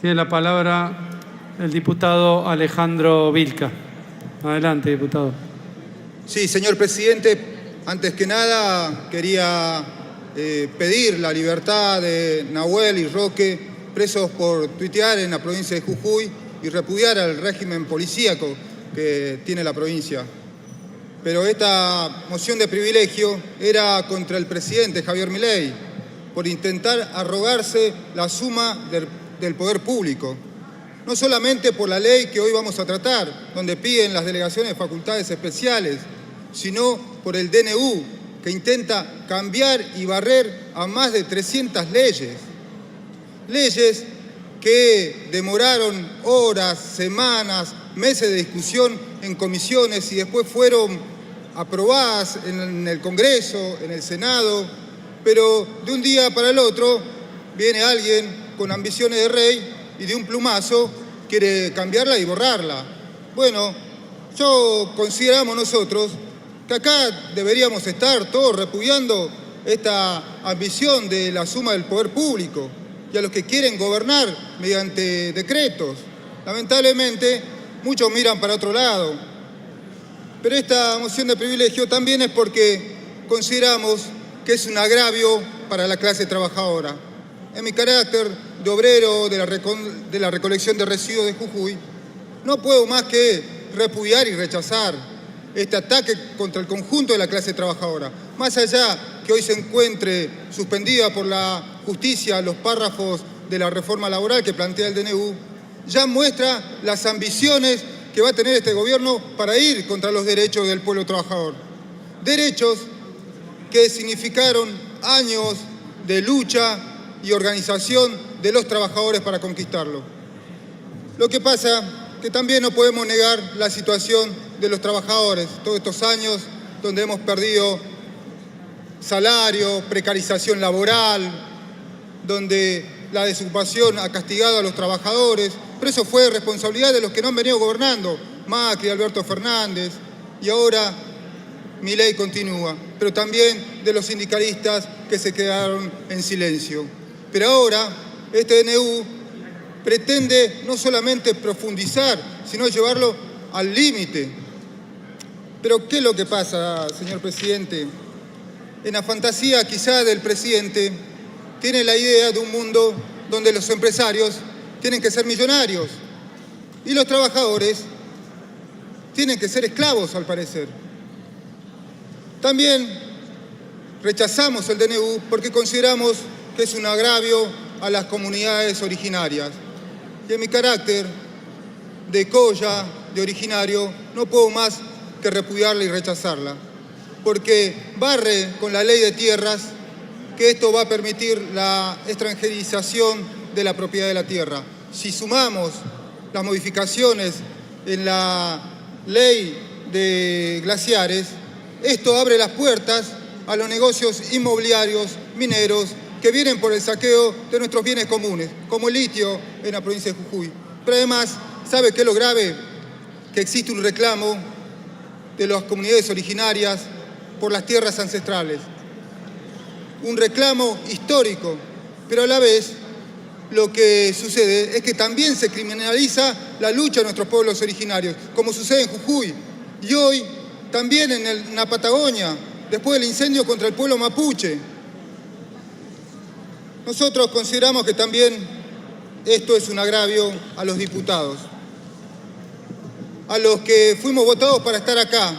Tiene la palabra el diputado Alejandro Vilca. Adelante, diputado. Sí, señor presidente, antes que nada quería pedir la libertad de Nahuel y Roque, presos por tuitear en la provincia de Jujuy, y repudiar al régimen policíaco que tiene la provincia. Pero esta moción de privilegio era contra el presidente Javier Milei, por intentar arrogarse la suma del poder público. No solamente por la ley que hoy vamos a tratar, donde piden las delegaciones facultades especiales, sino por el DNU, que intenta cambiar y barrer a más de 300 leyes. Leyes que demoraron horas, semanas, meses de discusión en comisiones y después fueron aprobadas en el Congreso, en el Senado, pero de un día para el otro viene alguien con ambiciones de rey y de un plumazo quiere cambiarla y borrarla. Bueno, consideramos nosotros que acá deberíamos estar todos repudiando esta ambición de la suma del poder público y a los que quieren gobernar mediante decretos. Lamentablemente, muchos miran para otro lado. Pero esta moción de privilegio también es porque consideramos que es un agravio para la clase trabajadora. En mi carácter de obrero de la recolección de residuos de Jujuy, no puedo más que repudiar y rechazar este ataque contra el conjunto de la clase trabajadora. Más allá que hoy se encuentre suspendida por la justicia los párrafos de la reforma laboral que plantea el DNU, ya muestra las ambiciones que va a tener este gobierno para ir contra los derechos del pueblo trabajador. Derechos que significaron años de lucha y organización de los trabajadores para conquistarlo. Lo que pasa que también no podemos negar la situación de los trabajadores, todos estos años donde hemos perdido salario, precarización laboral, donde la desocupación ha castigado a los trabajadores, pero eso fue responsabilidad de los que no han venido gobernando, Macri, Alberto Fernández, y ahora Milei continúa, pero también de los sindicalistas que se quedaron en silencio. Pero ahora este DNU pretende no solamente profundizar, sino llevarlo al límite. Pero ¿qué es lo que pasa, señor presidente? En la fantasía quizá del presidente tiene la idea de un mundo donde los empresarios tienen que ser millonarios y los trabajadores tienen que ser esclavos, al parecer. También rechazamos el DNU porque consideramos que es un agravio a las comunidades originarias. Y en mi carácter de colla, de originario, no puedo más que repudiarla y rechazarla, porque barre con la ley de tierras que esto va a permitir la extranjerización de la propiedad de la tierra. Si sumamos las modificaciones en la ley de glaciares, esto abre las puertas a los negocios inmobiliarios, mineros, que vienen por el saqueo de nuestros bienes comunes, como el litio en la provincia de Jujuy. Pero además, ¿sabe qué es lo grave? Que existe un reclamo de las comunidades originarias por las tierras ancestrales. Un reclamo histórico, pero a la vez lo que sucede es que también se criminaliza la lucha de nuestros pueblos originarios, como sucede en Jujuy y hoy también en la Patagonia, después del incendio contra el pueblo mapuche. Nosotros consideramos que también esto es un agravio a los diputados, a los que fuimos votados para estar acá,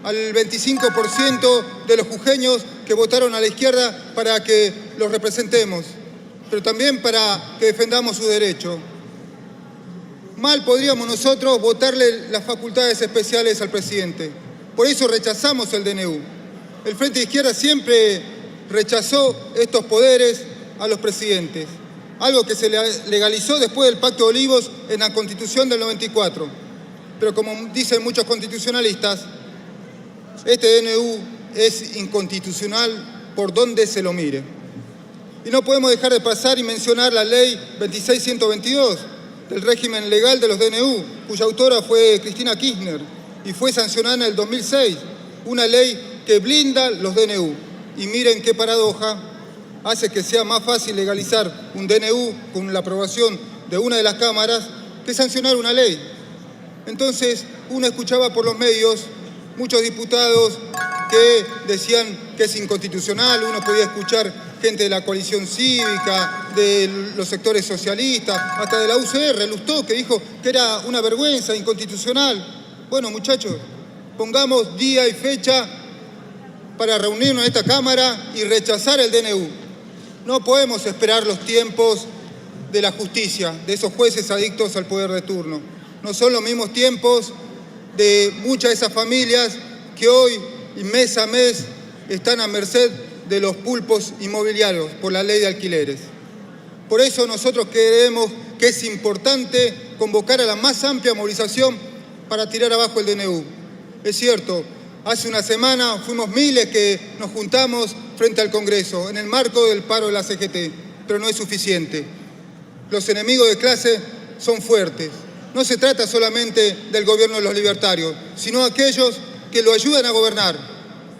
al 25% de los jujeños que votaron a la izquierda para que los representemos, pero también para que defendamos sus derechos. Mal podríamos nosotros votarle las facultades especiales al presidente. Por eso rechazamos el DNU. El Frente de Izquierda siempre rechazó estos poderes a los presidentes, algo que se legalizó después del Pacto de Olivos en la Constitución del 94. Pero como dicen muchos constitucionalistas, este DNU es inconstitucional por donde se lo mire. Y no podemos dejar de pasar y mencionar la ley 26.122 del régimen legal de los DNU, cuya autora fue Cristina Kirchner y fue sancionada en el 2006, una ley que blinda los DNU. Y miren qué paradoja, hace que sea más fácil legalizar un DNU con la aprobación de una de las cámaras que sancionar una ley. Entonces, uno escuchaba por los medios muchos diputados que decían que es inconstitucional, uno podía escuchar gente de la coalición cívica, de los sectores socialistas, hasta de la UCR, Lustó, que dijo que era una vergüenza, inconstitucional. Bueno, muchachos, pongamos día y fecha para reunirnos en esta Cámara y rechazar el DNU. No podemos esperar los tiempos de la justicia, de esos jueces adictos al poder de turno. No son los mismos tiempos de muchas de esas familias que hoy y mes a mes están a merced de los pulpos inmobiliarios por la ley de alquileres. Por eso nosotros creemos que es importante convocar a la más amplia movilización para tirar abajo el DNU. Es cierto, hace una semana fuimos miles que nos juntamos frente al Congreso en el marco del paro de la CGT, pero no es suficiente. Los enemigos de clase son fuertes. No se trata solamente del gobierno de los libertarios, sino aquellos que lo ayudan a gobernar,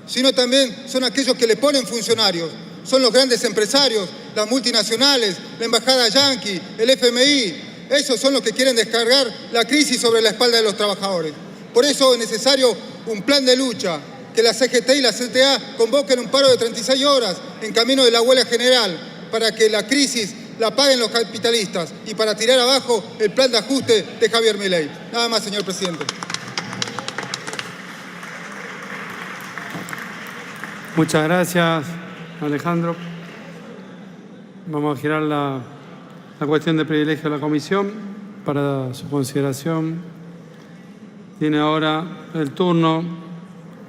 sino también son aquellos que le ponen funcionarios. Son los grandes empresarios, las multinacionales, la embajada yanqui, el FMI. Esos son los que quieren descargar la crisis sobre la espalda de los trabajadores. Por eso es necesario un plan de lucha, que la CGT y la CTA convoquen un paro de 36 horas en camino de la huelga general para que la crisis la paguen los capitalistas y para tirar abajo el plan de ajuste de Javier Milei. Nada más, señor presidente. Muchas gracias, Alejandro. Vamos a girar la cuestión de privilegio a la comisión para su consideración. Tiene ahora el turno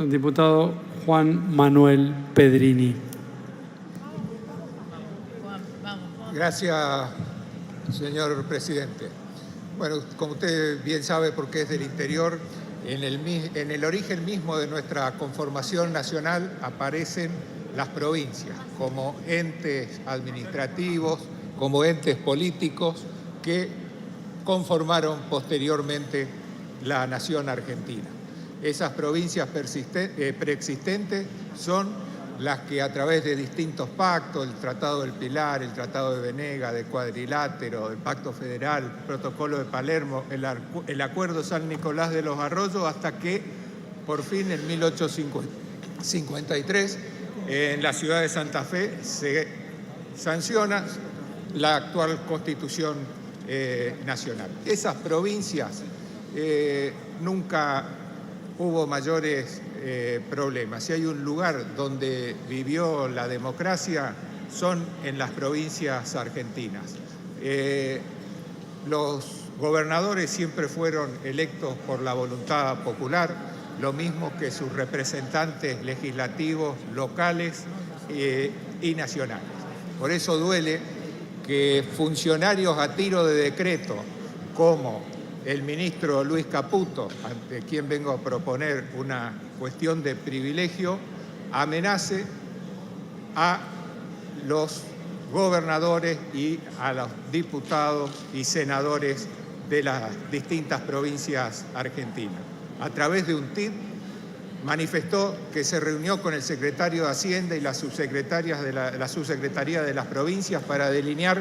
el diputado Juan Manuel Pedrini. Gracias, señor presidente. Bueno, como usted bien sabe, porque es del interior, en el origen mismo de nuestra conformación nacional aparecen las provincias como entes administrativos, como entes políticos que conformaron posteriormente la nación argentina. Esas provincias preexistentes son las que a través de distintos pactos, el Tratado del Pilar, el Tratado de Venegas, de Cuadrilátero, el Pacto Federal, el Protocolo de Palermo, el Acuerdo San Nicolás de los Arroyos, hasta que por fin en 1853 en la ciudad de Santa Fe se sanciona la actual Constitución Nacional. Esas provincias nunca hubo mayores problemas. Si hay un lugar donde vivió la democracia, son en las provincias argentinas. Los gobernadores siempre fueron electos por la voluntad popular, lo mismo que sus representantes legislativos locales y nacionales. Por eso duele que funcionarios a tiro de decreto, como el ministro Luis Caputo, ante quien vengo a proponer una cuestión de privilegio, amenace a los gobernadores y a los diputados y senadores de las distintas provincias argentinas. A través de un tuit manifestó que se reunió con el secretario de Hacienda y las subsecretarias de la subsecretaría de las provincias para delinear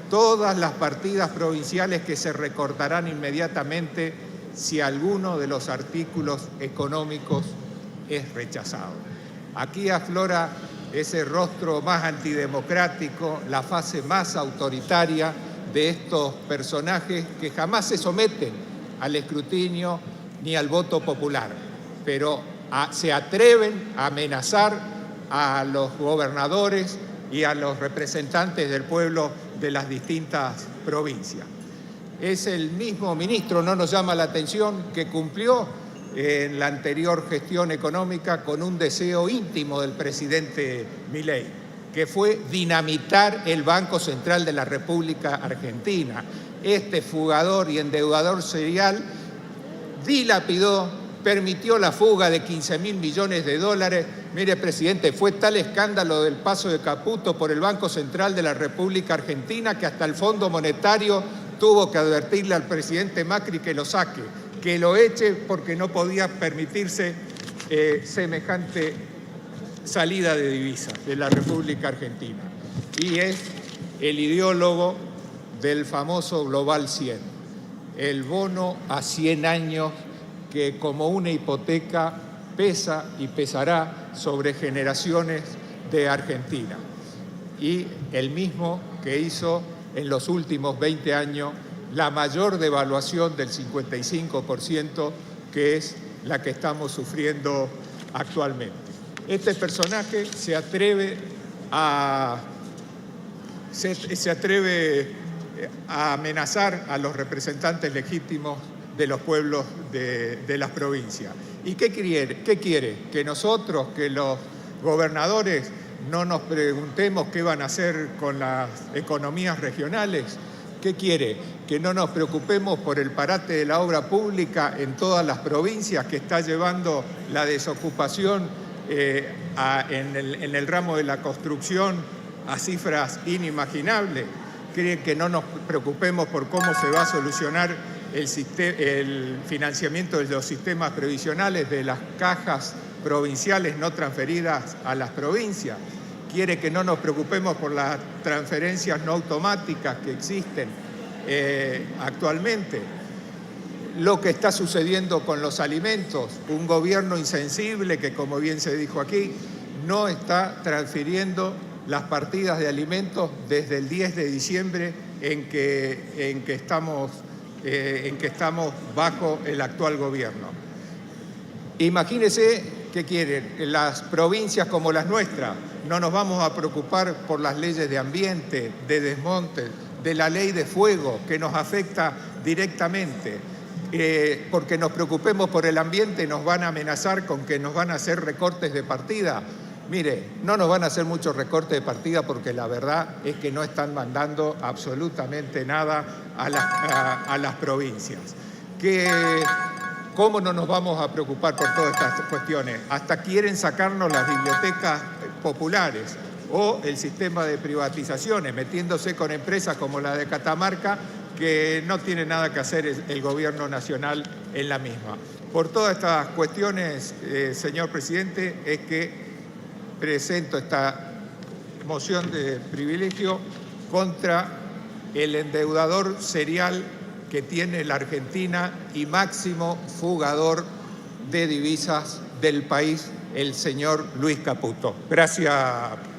todas las partidas provinciales que se recortarán inmediatamente si alguno de los artículos económicos es rechazado. Aquí aflora ese rostro más antidemocrático, la fase más autoritaria de estos personajes que jamás se someten al escrutinio ni al voto popular, pero se atreven a amenazar a los gobernadores y a los representantes del pueblo de las distintas provincias. Es el mismo ministro, no nos llama la atención, que cumplió en la anterior gestión económica con un deseo íntimo del presidente Milei, que fue dinamitar el Banco Central de la República Argentina. Este fugador y endeudador serial dilapidó, permitió la fuga de 15.000 millones de dólares. Mire, presidente, fue tal escándalo del paso de Caputo por el Banco Central de la República Argentina que hasta el Fondo Monetario tuvo que advertirle al presidente Macri que lo saque, que lo eche, porque no podía permitirse semejante salida de divisas de la República Argentina. Y es el ideólogo del famoso Global 100, el bono a 100 años que como una hipoteca pesa y pesará sobre generaciones de Argentina, y el mismo que hizo en los últimos 20 años la mayor devaluación del 55%, que es la que estamos sufriendo actualmente. Este personaje se atreve a amenazar a los representantes legítimos de los pueblos de las provincias. ¿Y qué quiere? Que nosotros, que los gobernadores, no nos preguntemos qué van a hacer con las economías regionales. ¿Qué quiere? Que no nos preocupemos por el parate de la obra pública en todas las provincias, que está llevando la desocupación en el ramo de la construcción a cifras inimaginables. Quiere que no nos preocupemos por cómo se va a solucionar el financiamiento de los sistemas previsionales de las cajas provinciales no transferidas a las provincias. Quiere que no nos preocupemos por las transferencias no automáticas que existen actualmente. Lo que está sucediendo con los alimentos, un gobierno insensible que, como bien se dijo aquí, no está transfiriendo las partidas de alimentos desde el 10 de diciembre en que estamos bajo el actual gobierno. Imagínense qué quieren. En las provincias como las nuestras no nos vamos a preocupar por las leyes de ambiente, de desmonte, de la ley de fuego que nos afecta directamente. Porque nos preocupemos por el ambiente nos van a amenazar con que nos van a hacer recortes de partida. Mire, no nos van a hacer muchos recortes de partida porque la verdad es que no están mandando absolutamente nada a las provincias. ¿Cómo no nos vamos a preocupar por todas estas cuestiones? Hasta quieren sacarnos las bibliotecas populares o el sistema de privatizaciones, metiéndose con empresas como la de Catamarca, que no tiene nada que hacer el gobierno nacional en la misma. Por todas estas cuestiones, señor presidente, es que presento esta moción de privilegio contra el endeudador serial que tiene la Argentina y máximo fugador de divisas del país, el señor Luis Caputo. Gracias,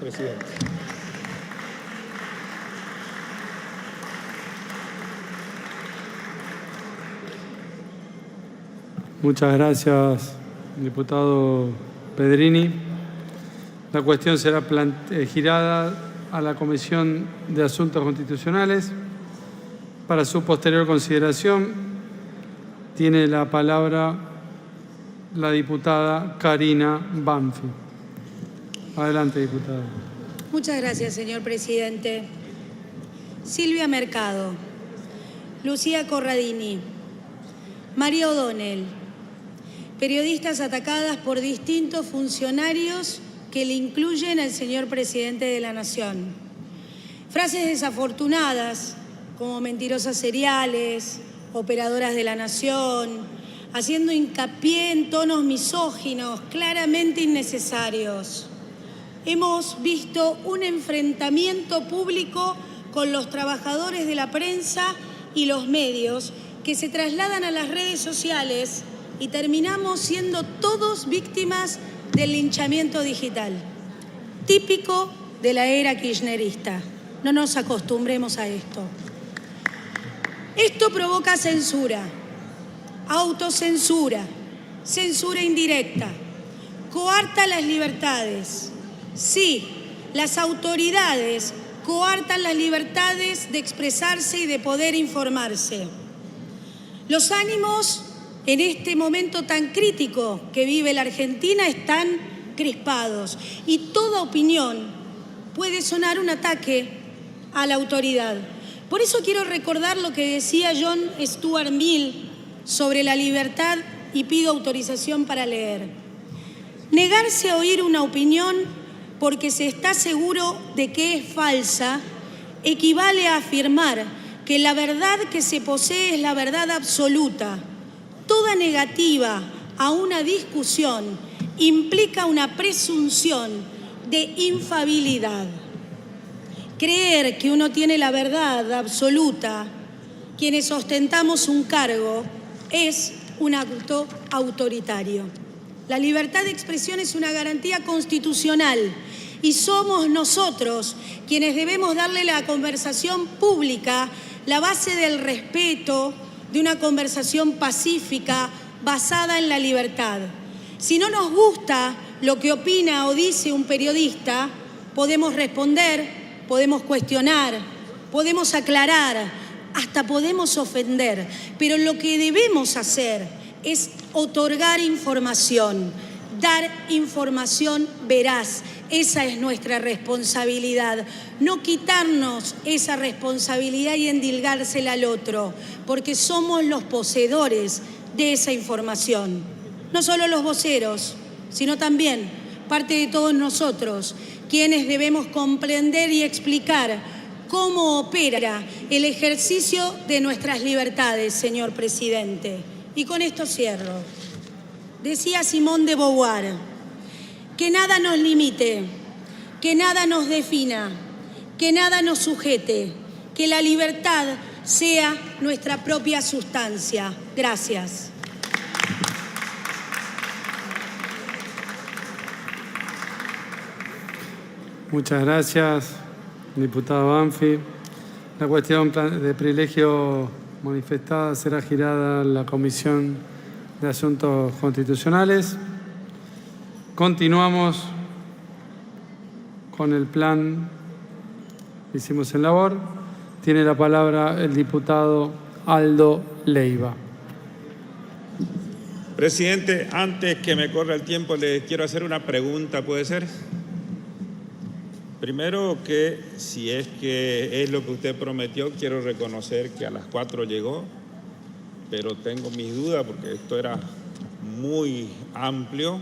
presidente. Muchas gracias, diputado Pedrini. La cuestión será girada a la Comisión de Asuntos Constitucionales. Para su posterior consideración, tiene la palabra la diputada Karina Banfi. Adelante, diputada. Muchas gracias, señor presidente. Silvia Mercado, Lucía Corradini, María O'Donnell, periodistas atacadas por distintos funcionarios que le incluyen al señor presidente de la Nación. Frases desafortunadas como mentirosas seriales, operadoras de la Nación, haciendo hincapié en tonos misóginos claramente innecesarios. Hemos visto un enfrentamiento público con los trabajadores de la prensa y los medios que se trasladan a las redes sociales y terminamos siendo todos víctimas del linchamiento digital, típico de la era kirchnerista. No nos acostumbremos a esto. Esto provoca censura, autocensura, censura indirecta, coarta las libertades. Sí, las autoridades coartan las libertades de expresarse y de poder informarse. Los ánimos en este momento tan crítico que vive la Argentina están crispados y toda opinión puede sonar un ataque a la autoridad. Por eso quiero recordar lo que decía John Stuart Mill sobre la libertad y pido autorización para leer. Negarse a oír una opinión porque se está seguro de que es falsa equivale a afirmar que la verdad que se posee es la verdad absoluta. Toda negativa a una discusión implica una presunción de infalibilidad. creer que uno tiene la verdad absoluta, quienes ostentamos un cargo, es un acto autoritario. La libertad de expresión es una garantía constitucional y somos nosotros quienes debemos darle a la conversación pública la base del respeto, de una conversación pacífica basada en la libertad. Si no nos gusta lo que opina o dice un periodista, podemos responder, podemos cuestionar, podemos aclarar, hasta podemos ofender, pero lo que debemos hacer es otorgar información, dar información veraz. Esa es nuestra responsabilidad, no quitarnos esa responsabilidad y endilgársela al otro, porque somos los poseedores de esa información. No solo los voceros, sino también parte de todos nosotros, quienes debemos comprender y explicar cómo opera el ejercicio de nuestras libertades, señor presidente. Y con esto cierro. Decía Simone de Beauvoir, que nada nos limite, que nada nos defina, que nada nos sujete, que la libertad sea nuestra propia sustancia. Gracias. Muchas gracias, diputado Banfi. La cuestión de privilegio manifestada será girada a la Comisión de Asuntos Constitucionales. Continuamos con el plan que hicimos en labor. Tiene la palabra el diputado Aldo Leiva. Presidente, antes que me corra el tiempo, le quiero hacer una pregunta, ¿puede ser? Primero, que si es que es lo que usted prometió, quiero reconocer que a las 4 llegó, pero tengo mis dudas porque esto era muy amplio.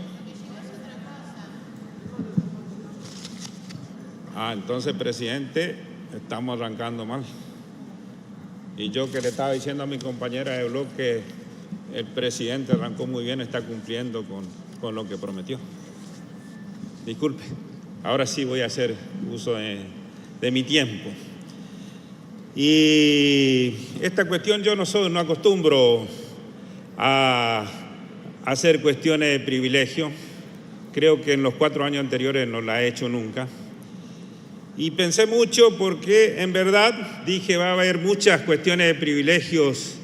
Entonces, presidente, estamos arrancando mal. Y yo que le estaba diciendo a mi compañera de bloque, el presidente arrancó muy bien, está cumpliendo con lo que prometió. Disculpe. Ahora sí voy a hacer uso de mi tiempo. Y esta cuestión yo no acostumbro a hacer cuestiones de privilegio. Creo que en los 4 años anteriores no la he hecho nunca. Y pensé mucho porque en verdad dije va a haber muchas cuestiones de privilegios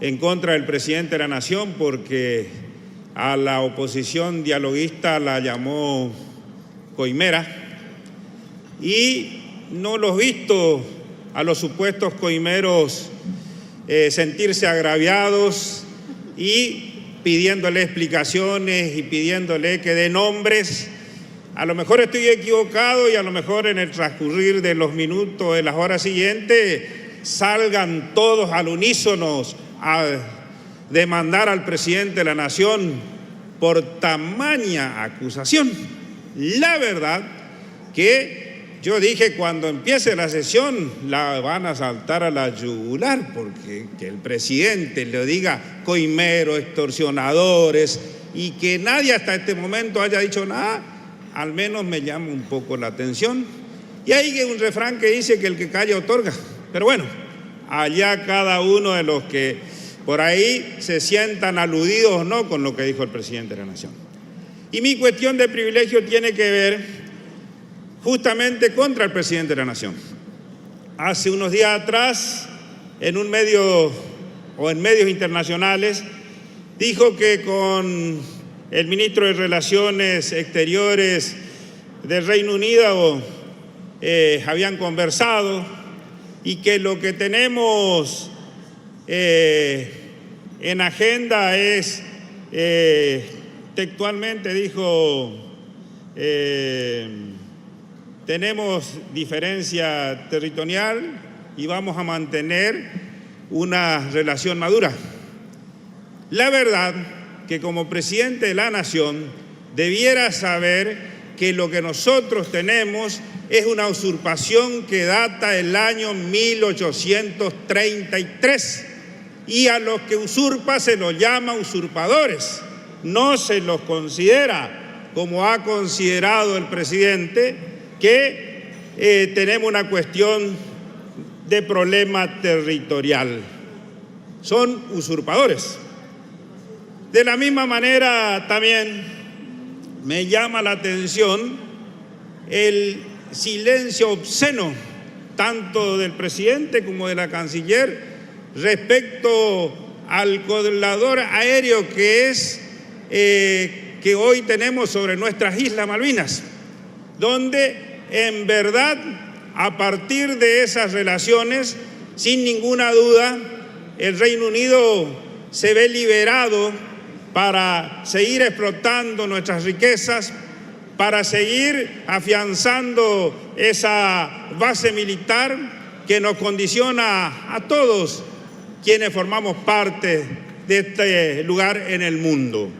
en contra del presidente de la Nación, porque a la oposición dialoguista la llamó coimera, y no los he visto a los supuestos coimeros sentirse agraviados y pidiéndole explicaciones y pidiéndole que dé nombres. A lo mejor estoy equivocado y a lo mejor en el transcurrir de los minutos, de las horas siguientes, salgan todos al unísono a demandar al presidente de la Nación por tamaña acusación. La verdad que yo dije, cuando empiece la sesión la van a saltar a la yugular, porque que el presidente le diga coimeros, extorsionadores, y que nadie hasta este momento haya dicho nada, al menos me llama un poco la atención. Y hay un refrán que dice que el que calla otorga, pero bueno, allá cada uno de los que por ahí se sientan aludidos o no con lo que dijo el presidente de la Nación. Y mi cuestión de privilegio tiene que ver justamente contra el presidente de la Nación. Hace unos días atrás, en un medio o en medios internacionales, dijo que con el ministro de Relaciones Exteriores del Reino Unido habían conversado y que lo que tenemos en agenda es, textualmente dijo, tenemos diferencia territorial y vamos a mantener una relación madura. La verdad que como presidente de la Nación debiera saber que lo que nosotros tenemos es una usurpación que data del año 1833 y a los que usurpa se los llama usurpadores. No se los considera, como ha considerado el presidente, que tenemos una cuestión de problema territorial. Son usurpadores. De la misma manera también me llama la atención el silencio obsceno tanto del presidente como de la canciller respecto al controlador aéreo que hoy tenemos sobre nuestras Islas Malvinas, donde en verdad a partir de esas relaciones, sin ninguna duda, el Reino Unido se ve liberado para seguir explotando nuestras riquezas, para seguir afianzando esa base militar que nos condiciona a todos quienes formamos parte de este lugar en el mundo.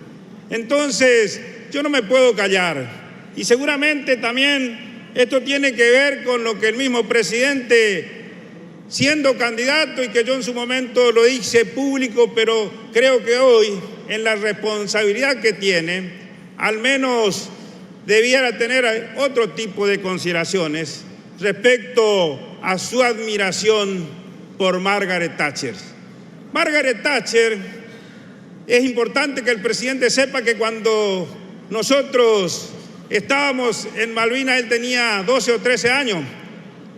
Entonces, yo no me puedo callar, y seguramente también esto tiene que ver con lo que el mismo presidente, siendo candidato, y que yo en su momento lo hice público, pero creo que hoy, en la responsabilidad que tiene, al menos debiera tener otro tipo de consideraciones respecto a su admiración por Margaret Thatcher. Margaret Thatcher, es importante que el presidente sepa que cuando nosotros estábamos en Malvinas, él tenía 12 o 13 años,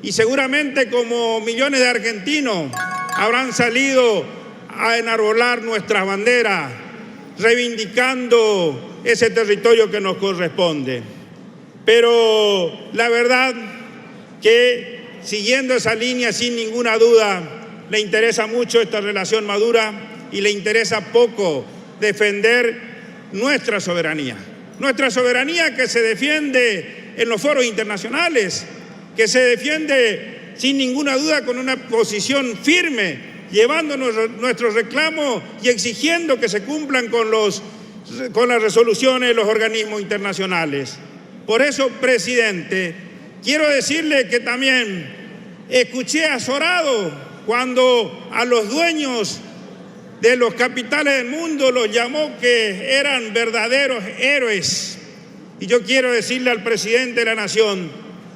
y seguramente como millones de argentinos habrán salido a enarbolar nuestras banderas, reivindicando ese territorio que nos corresponde. Pero la verdad que siguiendo esa línea, sin ninguna duda, le interesa mucho esta relación madura y le interesa poco defender nuestra soberanía que se defiende en los foros internacionales, que se defiende sin ninguna duda con una posición firme, llevando nuestros reclamos y exigiendo que se cumplan con las resoluciones de los organismos internacionales. Por eso, presidente, quiero decirle que también escuché azorado cuando a los dueños de los capitales del mundo los llamó que eran verdaderos héroes. Y yo quiero decirle al presidente de la Nación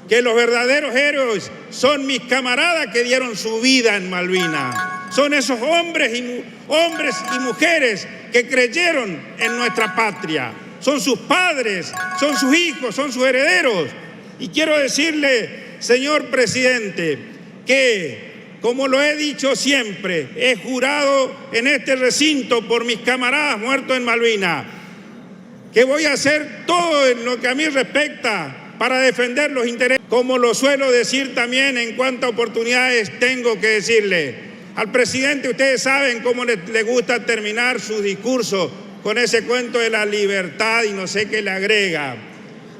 que los verdaderos héroes son mis camaradas que dieron su vida en Malvinas. Son esos hombres y mujeres que creyeron en nuestra patria. Son sus padres, son sus hijos, son sus herederos. Y quiero decirle, señor presidente, que como lo he dicho siempre, he jurado en este recinto por mis camaradas muertos en Malvinas, que voy a hacer todo en lo que a mí respecta para defender los intereses, como lo suelo decir también en cuantas oportunidades tengo que decirle. Al presidente, ustedes saben cómo le gusta terminar su discurso con ese cuento de la libertad y no sé qué le agrega.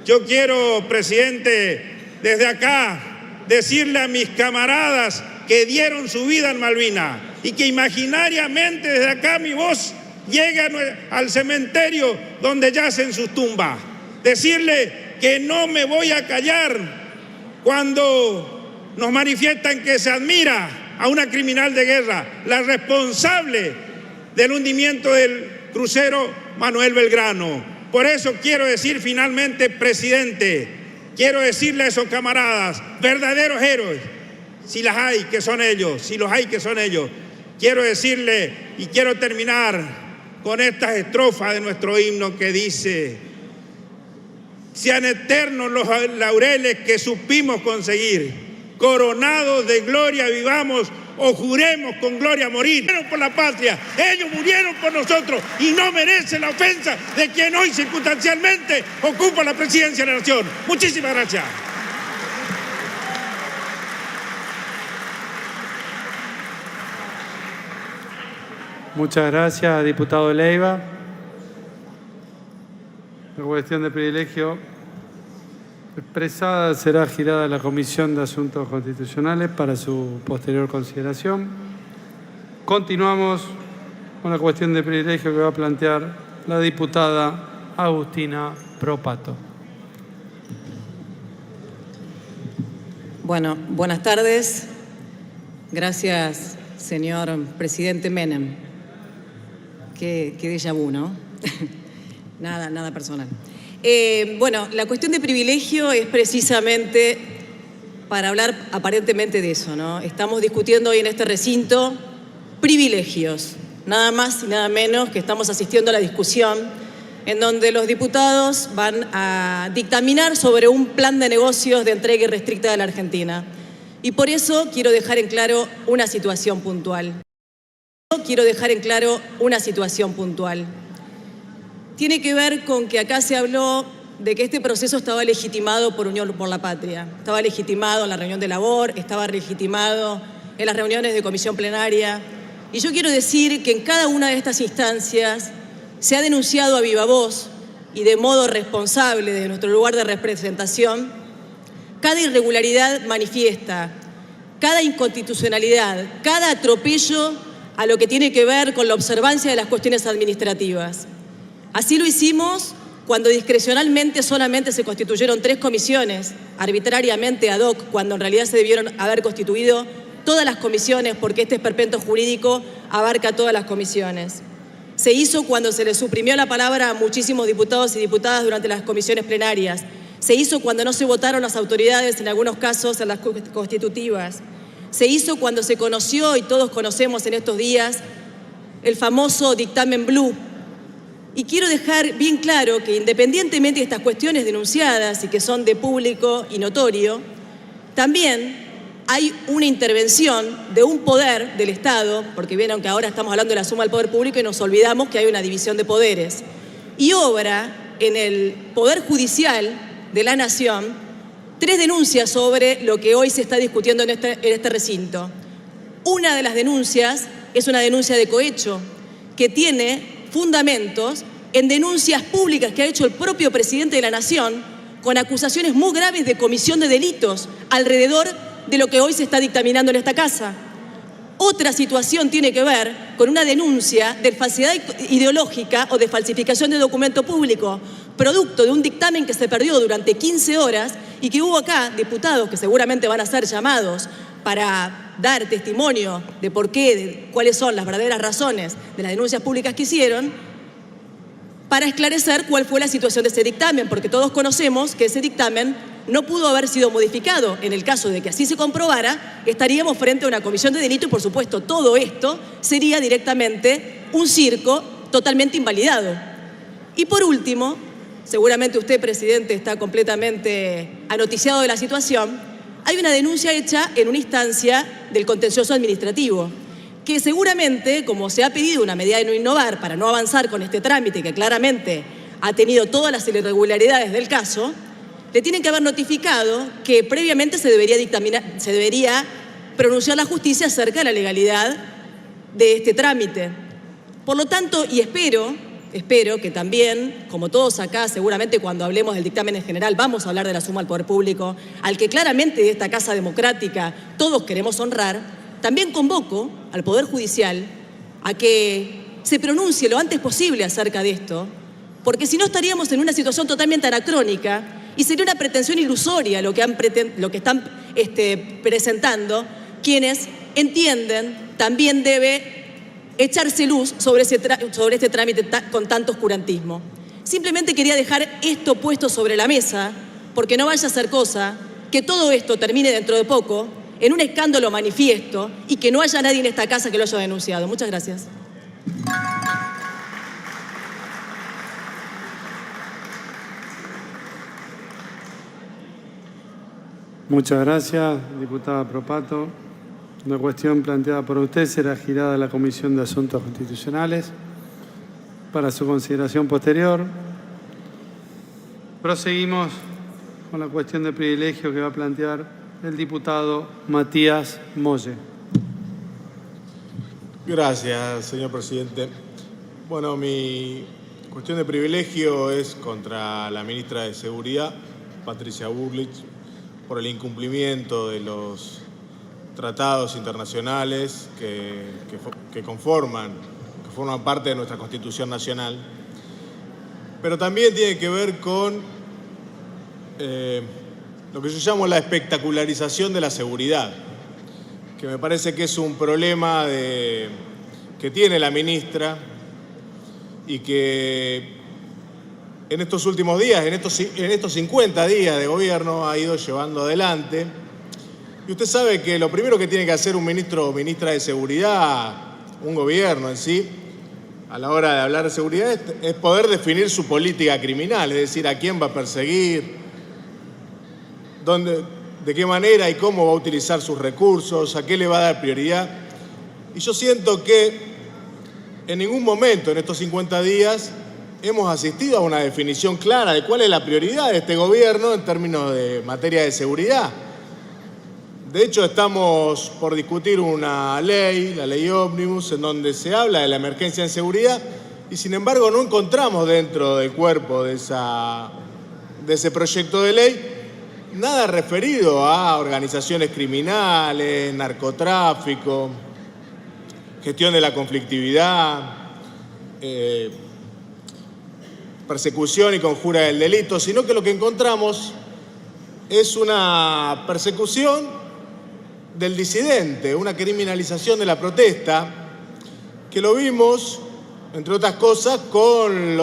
Yo quiero, presidente, desde acá decirle a mis camaradas que dieron su vida en Malvinas y que imaginariamente desde acá mi voz llegue al cementerio donde yacen sus tumbas. Decirle que no me voy a callar cuando nos manifiestan que se admira a una criminal de guerra, la responsable del hundimiento del crucero Manuel Belgrano. Por eso quiero decir finalmente, presidente, quiero decirle a esos camaradas, verdaderos héroes, si las hay, que son ellos, si los hay, que son ellos. Quiero decirle y quiero terminar con estas estrofas de nuestro himno que dice: sean eternos los laureles que supimos conseguir, coronados de gloria vivamos o juremos con gloria morir. Murieron por la patria, ellos murieron por nosotros y no merecen la ofensa de quien hoy circunstancialmente ocupa la presidencia de la nación. Muchísimas gracias. Muchas gracias, diputado Leiva. La cuestión de privilegio expresada será girada a la Comisión de Asuntos Constitucionales para su posterior consideración. Continuamos con la cuestión de privilegio que va a plantear la diputada Agustina Propato. Bueno, buenas tardes. Gracias, señor presidente Menem. Qué déjà vu, ¿no? Nada personal. Bueno, la cuestión de privilegio es precisamente para hablar aparentemente de eso, ¿no? Estamos discutiendo hoy en este recinto privilegios, nada más y nada menos que estamos asistiendo a la discusión en donde los diputados van a dictaminar sobre un plan de negocios de entrega irrestricta de la Argentina. Y por eso quiero dejar en claro una situación puntual. Tiene que ver con que acá se habló de que este proceso estaba legitimado por Unión por la Patria. Estaba legitimado en la reunión de labor, estaba legitimado en las reuniones de comisión plenaria. Y yo quiero decir que en cada una de estas instancias se ha denunciado a viva voz y de modo responsable desde nuestro lugar de representación cada irregularidad manifiesta, cada inconstitucionalidad, cada atropello a lo que tiene que ver con la observancia de las cuestiones administrativas. Así lo hicimos cuando discrecionalmente solamente se constituyeron 3 comisiones, arbitrariamente ad hoc, cuando en realidad se debieron haber constituido todas las comisiones, porque este esperpento jurídico abarca todas las comisiones. Se hizo cuando se le suprimió la palabra a muchísimos diputados y diputadas durante las comisiones plenarias. Se hizo cuando no se votaron las autoridades, en algunos casos, en las constitutivas. Se hizo cuando se conoció, y todos conocemos en estos días, el famoso dictamen Blue. Y quiero dejar bien claro que independientemente de estas cuestiones denunciadas y que son de público y notorio, también hay una intervención de un poder del Estado, porque vieron que ahora estamos hablando de la suma del poder público y nos olvidamos que hay una división de poderes, y obra en el Poder Judicial de la Nación 3 denuncias sobre lo que hoy se está discutiendo en este recinto. Una de las denuncias es una denuncia de cohecho que tiene fundamentos en denuncias públicas que ha hecho el propio presidente de la Nación con acusaciones muy graves de comisión de delitos alrededor de lo que hoy se está dictaminando en esta casa. Otra situación tiene que ver con una denuncia de falsedad ideológica o de falsificación de documento público, producto de un dictamen que se perdió durante 15 horas y que hubo acá diputados que seguramente van a ser llamados para dar testimonio de por qué, de cuáles son las verdaderas razones de las denuncias públicas que hicieron, para esclarecer cuál fue la situación de ese dictamen, porque todos conocemos que ese dictamen no pudo haber sido modificado. En el caso de que así se comprobara, estaríamos frente a una comisión de delito y, por supuesto, todo esto sería directamente un circo totalmente invalidado. Y por último, seguramente usted, presidente, está completamente anoticiado de la situación, hay una denuncia hecha en una instancia del contencioso administrativo, que seguramente, como se ha pedido una medida de no innovar para no avanzar con este trámite que claramente ha tenido todas las irregularidades del caso, le tienen que haber notificado que previamente se debería pronunciar la justicia acerca de la legalidad de este trámite. Por lo tanto, y espero que también, como todos acá, seguramente cuando hablemos del dictamen en general, vamos a hablar de la suma al poder público, al que claramente de esta Casa Democrática todos queremos honrar, también convoco al Poder Judicial a que se pronuncie lo antes posible acerca de esto, porque si no estaríamos en una situación totalmente anacrónica y sería una pretensión ilusoria lo que están presentando quienes entienden también debe echarse luz sobre este trámite con tanto oscurantismo. Simplemente quería dejar esto puesto sobre la mesa, porque no vaya a ser cosa que todo esto termine dentro de poco en un escándalo manifiesto y que no haya nadie en esta casa que lo haya denunciado. Muchas gracias. Muchas gracias, diputada Propato. Una cuestión planteada por usted será girada a la Comisión de Asuntos Constitucionales para su consideración posterior. Proseguimos con la cuestión de privilegio que va a plantear el diputado Matías Molle. Gracias, señor presidente. Bueno, mi cuestión de privilegio es contra la ministra de Seguridad, Patricia Bullrich, por el incumplimiento de los tratados internacionales que forman parte de nuestra Constitución Nacional. Pero también tiene que ver con lo que yo llamo la espectacularización de la seguridad, que me parece que es un problema que tiene la ministra y que en estos últimos días, en estos 50 días de gobierno ha ido llevando adelante Y usted sabe que lo primero que tiene que hacer un ministro o ministra de Seguridad, un gobierno en sí, a la hora de hablar de seguridad, es poder definir su política criminal, es decir, a quién va a perseguir, de qué manera y cómo va a utilizar sus recursos, a qué le va a dar prioridad. Y yo siento que en ningún momento en estos 50 días hemos asistido a una definición clara de cuál es la prioridad de este gobierno en términos de materia de seguridad. De hecho, estamos por discutir una ley, la ley ómnibus, en donde se habla de la emergencia en seguridad y, sin embargo, no encontramos dentro del cuerpo de ese proyecto de ley nada referido a organizaciones criminales, narcotráfico, gestión de la conflictividad, persecución y conjura del delito, sino que lo que encontramos es una persecución del disidente, una criminalización de la protesta, que lo vimos, entre otras cosas, con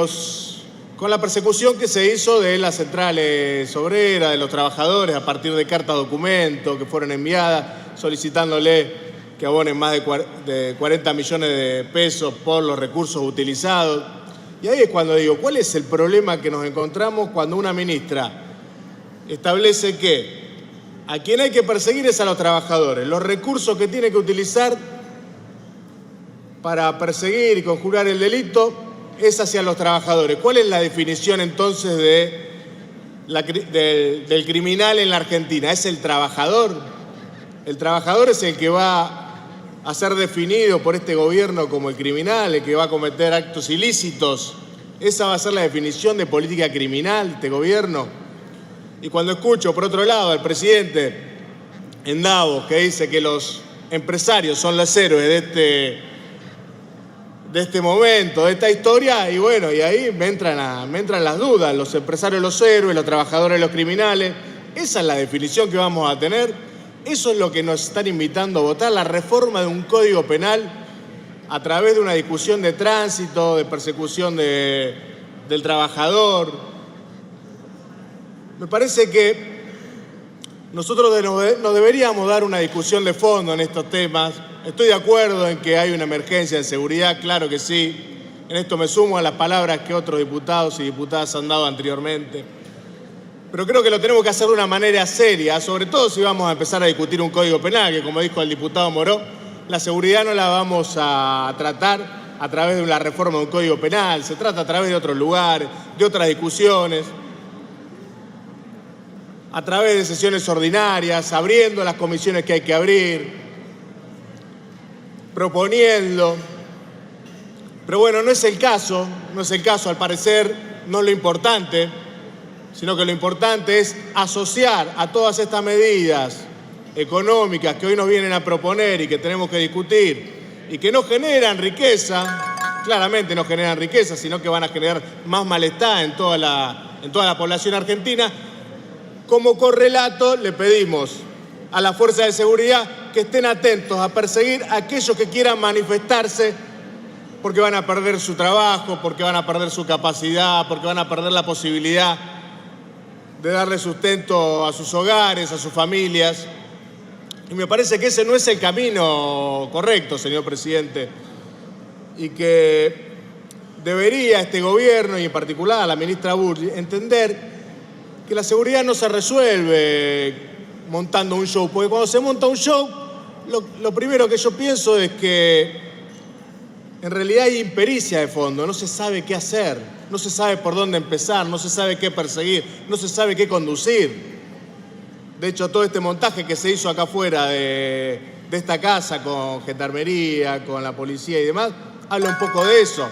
la persecución que se hizo de las centrales obreras, de los trabajadores, a partir de cartas documento que fueron enviadas solicitándole que abonen más de 40 millones de pesos por los recursos utilizados. Y ahí es cuando digo, ¿cuál es el problema que nos encontramos cuando una ministra establece que a quien hay que perseguir es a los trabajadores? Los recursos que tiene que utilizar para perseguir y conjurar el delito es hacia los trabajadores. ¿Cuál es la definición entonces del criminal en la Argentina? ¿Es el trabajador? El trabajador es el que va a ser definido por este gobierno como el criminal, el que va a cometer actos ilícitos. Esa va a ser la definición de política criminal de este gobierno. Y cuando escucho, por otro lado, al presidente en Davos, que dice que los empresarios son los héroes de este momento, de esta historia, y bueno, y ahí me entran las dudas, los empresarios los héroes, los trabajadores los criminales. Esa es la definición que vamos a tener. Eso es lo que nos están invitando a votar, la reforma de un código penal a través de una discusión de tránsito, de persecución del trabajador. Me parece que nosotros nos deberíamos dar una discusión de fondo en estos temas. Estoy de acuerdo en que hay una emergencia de seguridad, claro que sí. En esto me sumo a las palabras que otros diputados y diputadas han dado anteriormente. Pero creo que lo tenemos que hacer de una manera seria, sobre todo si vamos a empezar a discutir un código penal, que como dijo el diputado Moró, la seguridad no la vamos a tratar a través de una reforma de un código penal, se trata a través de otros lugares, de otras discusiones, a través de sesiones ordinarias, abriendo las comisiones que hay que abrir, proponiendo. Pero bueno, no es el caso, al parecer no es lo importante, sino que lo importante es asociar a todas estas medidas económicas que hoy nos vienen a proponer y que tenemos que discutir y que no generan riqueza, claramente no generan riqueza, sino que van a generar más malestar en toda la población argentina. Como correlato le pedimos a las fuerzas de seguridad que estén atentos a perseguir a aquellos que quieran manifestarse porque van a perder su trabajo, porque van a perder su capacidad, porque van a perder la posibilidad de darle sustento a sus hogares, a sus familias. Y me parece que ese no es el camino correcto, señor presidente, y que debería este gobierno, y en particular la ministra Burley, entender que la seguridad no se resuelve montando un show, porque cuando se monta un show, lo primero que yo pienso es que en realidad hay impericia de fondo, no se sabe qué hacer, no se sabe por dónde empezar, no se sabe qué perseguir, no se sabe qué conducir. De hecho, todo este montaje que se hizo acá afuera de esta casa con gendarmería, con la policía y demás, habla un poco de eso.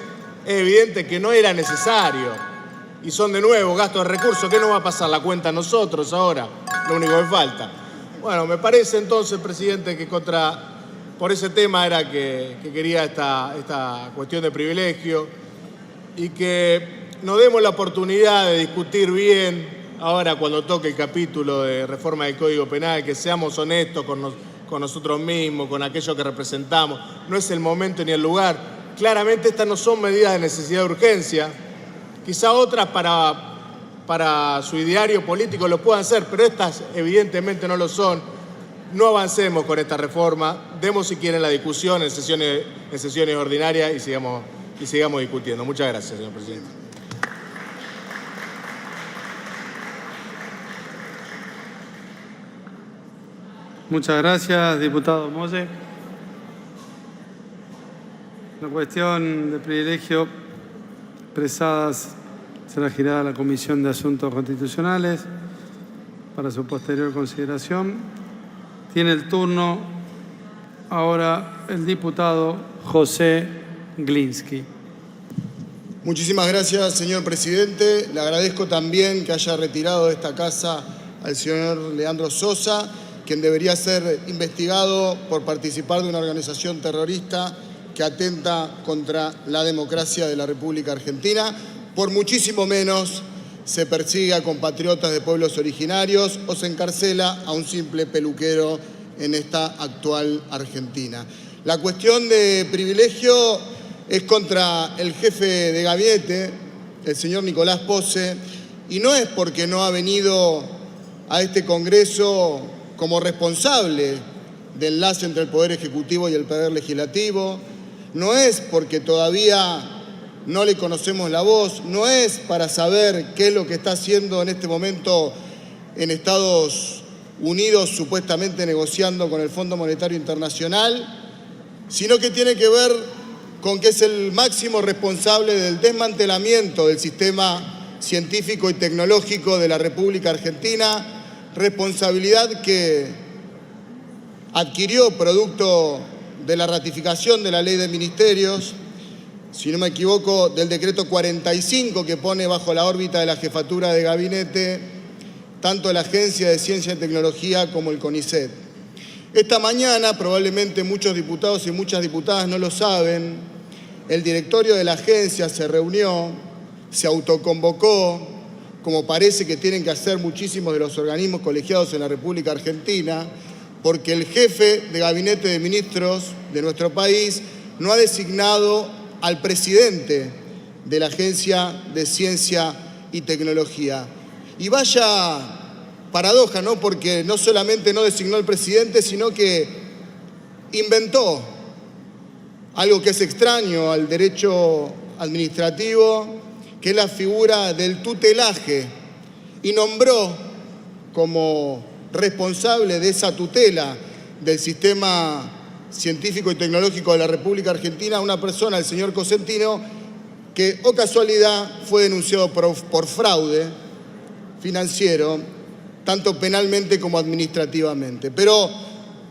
Es evidente que no era necesario y son de nuevo gastos de recursos. ¿Qué nos va a pasar la cuenta a nosotros ahora? Lo único que falta. Bueno, me parece entonces, presidente, que por ese tema era que quería esta cuestión de privilegio y que nos demos la oportunidad de discutir bien ahora cuando toque el capítulo de reforma del Código Penal, que seamos honestos con nosotros mismos, con aquellos que representamos. No es el momento ni el lugar. Claramente estas no son medidas de necesidad de urgencia. Quizá otras para su ideario político lo puedan ser, pero estas evidentemente no lo son. no avancemos con esta reforma, demos si quieren la discusión en sesiones ordinarias y sigamos discutiendo. Muchas gracias, señor presidente. Muchas gracias, diputado Molle. La cuestión de privilegio expresadas será girada a la Comisión de Asuntos Constitucionales para su posterior consideración. Tiene el turno ahora el diputado José Glinsky. Muchísimas gracias, señor presidente. Le agradezco también que haya retirado de esta casa al señor Leandro Sosa, quien debería ser investigado por participar de una organización terrorista que atenta contra la democracia de la República Argentina. Por muchísimo menos se persigue a compatriotas de pueblos originarios o se encarcela a un simple peluquero en esta actual Argentina. La cuestión de privilegio es contra el jefe de gabinete, el señor Nicolás Pose, y no es porque no ha venido a este Congreso como responsable del enlace entre el Poder Ejecutivo y el Poder Legislativo, no es porque todavía no le conocemos la voz, no es para saber qué es lo que está haciendo en este momento en Estados Unidos, supuestamente negociando con el Fondo Monetario Internacional, sino que tiene que ver con que es el máximo responsable del desmantelamiento del sistema científico y tecnológico de la República Argentina, responsabilidad que adquirió producto de la ratificación de la Ley de Ministerios, si no me equivoco, del decreto 45 que pone bajo la órbita de la jefatura de gabinete tanto la Agencia de Ciencia y Tecnología como el CONICET. Esta mañana, probablemente muchos diputados y muchas diputadas no lo saben, el directorio de la agencia se reunió, se autoconvocó, como parece que tienen que hacer muchísimos de los organismos colegiados en la República Argentina, porque el jefe de gabinete de ministros de nuestro país no ha designado al presidente de la Agencia de Ciencia y Tecnología. Y vaya paradoja, ¿no? Porque no solamente no designó al presidente, sino que inventó algo que es extraño al derecho administrativo, que es la figura del tutelaje, y nombró como responsable de esa tutela del sistema científico y tecnológico de la República Argentina a una persona, el señor Cosentino, que, oh casualidad, fue denunciado por fraude financiero, tanto penalmente como administrativamente. Pero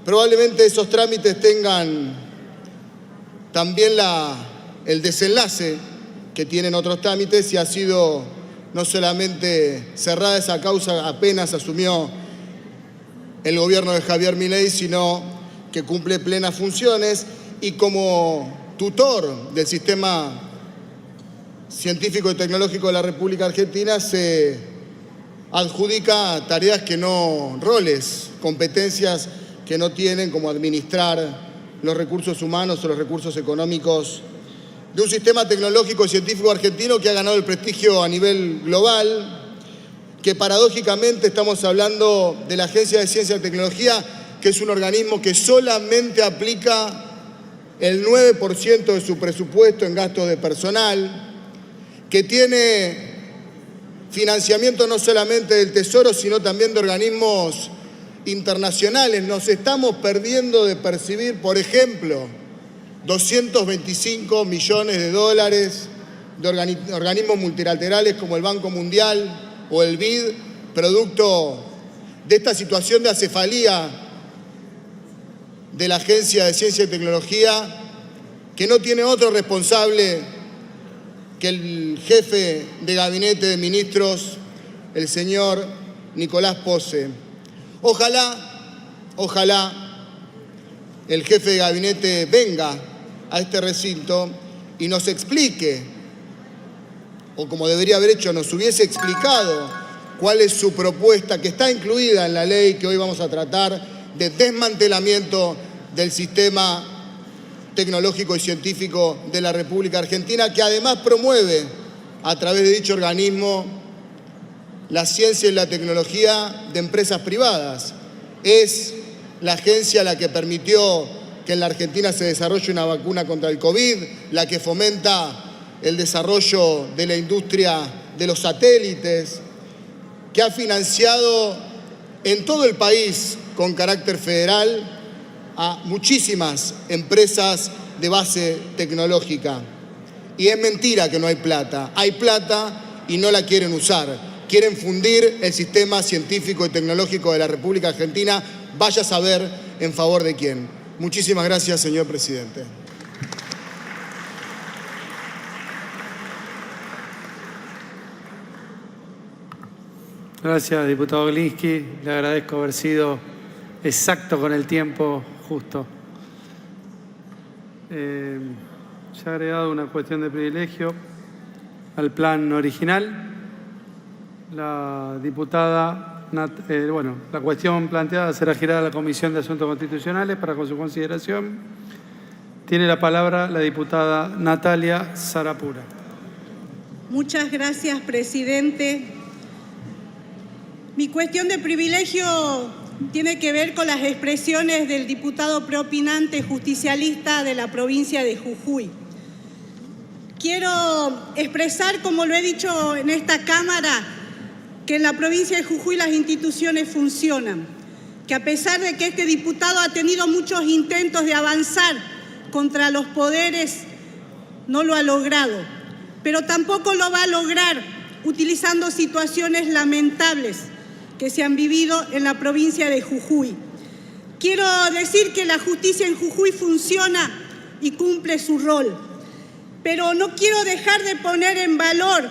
probablemente esos trámites tengan también el desenlace que tienen otros trámites, y ha sido no solamente cerrada esa causa apenas asumió el gobierno de Javier Milei, sino que cumple plenas funciones y como tutor del sistema científico y tecnológico de la República Argentina se adjudica tareas que no, roles, competencias que no tienen, como administrar los recursos humanos o los recursos económicos de un sistema tecnológico y científico argentino que ha ganado el prestigio a nivel global, que paradójicamente estamos hablando de la Agencia de Ciencia y Tecnología, que es un organismo que solamente aplica el 9% de su presupuesto en gastos de personal, que tiene financiamiento no solamente del Tesoro, sino también de organismos internacionales. Nos estamos perdiendo de percibir, por ejemplo, 225 millones de dólares de organismos multilaterales como el Banco Mundial o el BID, producto de esta situación de acefalía de la Agencia de Ciencia y Tecnología, que no tiene otro responsable que el jefe de gabinete de ministros, el señor Nicolás Pose. Ojalá el jefe de gabinete venga a este recinto y nos explique, o como debería haber hecho, nos hubiese explicado cuál es su propuesta, que está incluida en la ley que hoy vamos a tratar, de desmantelamiento del sistema tecnológico y científico de la República Argentina, que además promueve, a través de dicho organismo, la ciencia y la tecnología de empresas privadas. Es la agencia la que permitió que en la Argentina se desarrolle una vacuna contra el COVID, la que fomenta el desarrollo de la industria de los satélites, que ha financiado en todo el país con carácter federal a muchísimas empresas de base tecnológica. Y es mentira que no hay plata y no la quieren usar. Quieren fundir el sistema científico y tecnológico de la República Argentina, vaya a saber en favor de quién. Muchísimas gracias, señor presidente. Gracias, diputado Gliński. Le agradezco haber sido exacto con el tiempo justo. Se ha agregado una cuestión de privilegio al plan original. La diputada, la cuestión planteada será girada a la Comisión de Asuntos Constitucionales para con su consideración. Tiene la palabra la diputada Natalia Sarapura. Muchas gracias, presidente. Mi cuestión de privilegio tiene que ver con las expresiones del diputado preopinante justicialista de la provincia de Jujuy. Quiero expresar, como lo he dicho en esta Cámara, que en la provincia de Jujuy las instituciones funcionan, que a pesar de que este diputado ha tenido muchos intentos de avanzar contra los poderes, no lo ha logrado, pero tampoco lo va a lograr utilizando situaciones lamentables que se han vivido en la provincia de Jujuy. Quiero decir que la justicia en Jujuy funciona y cumple su rol, pero no quiero dejar de poner en valor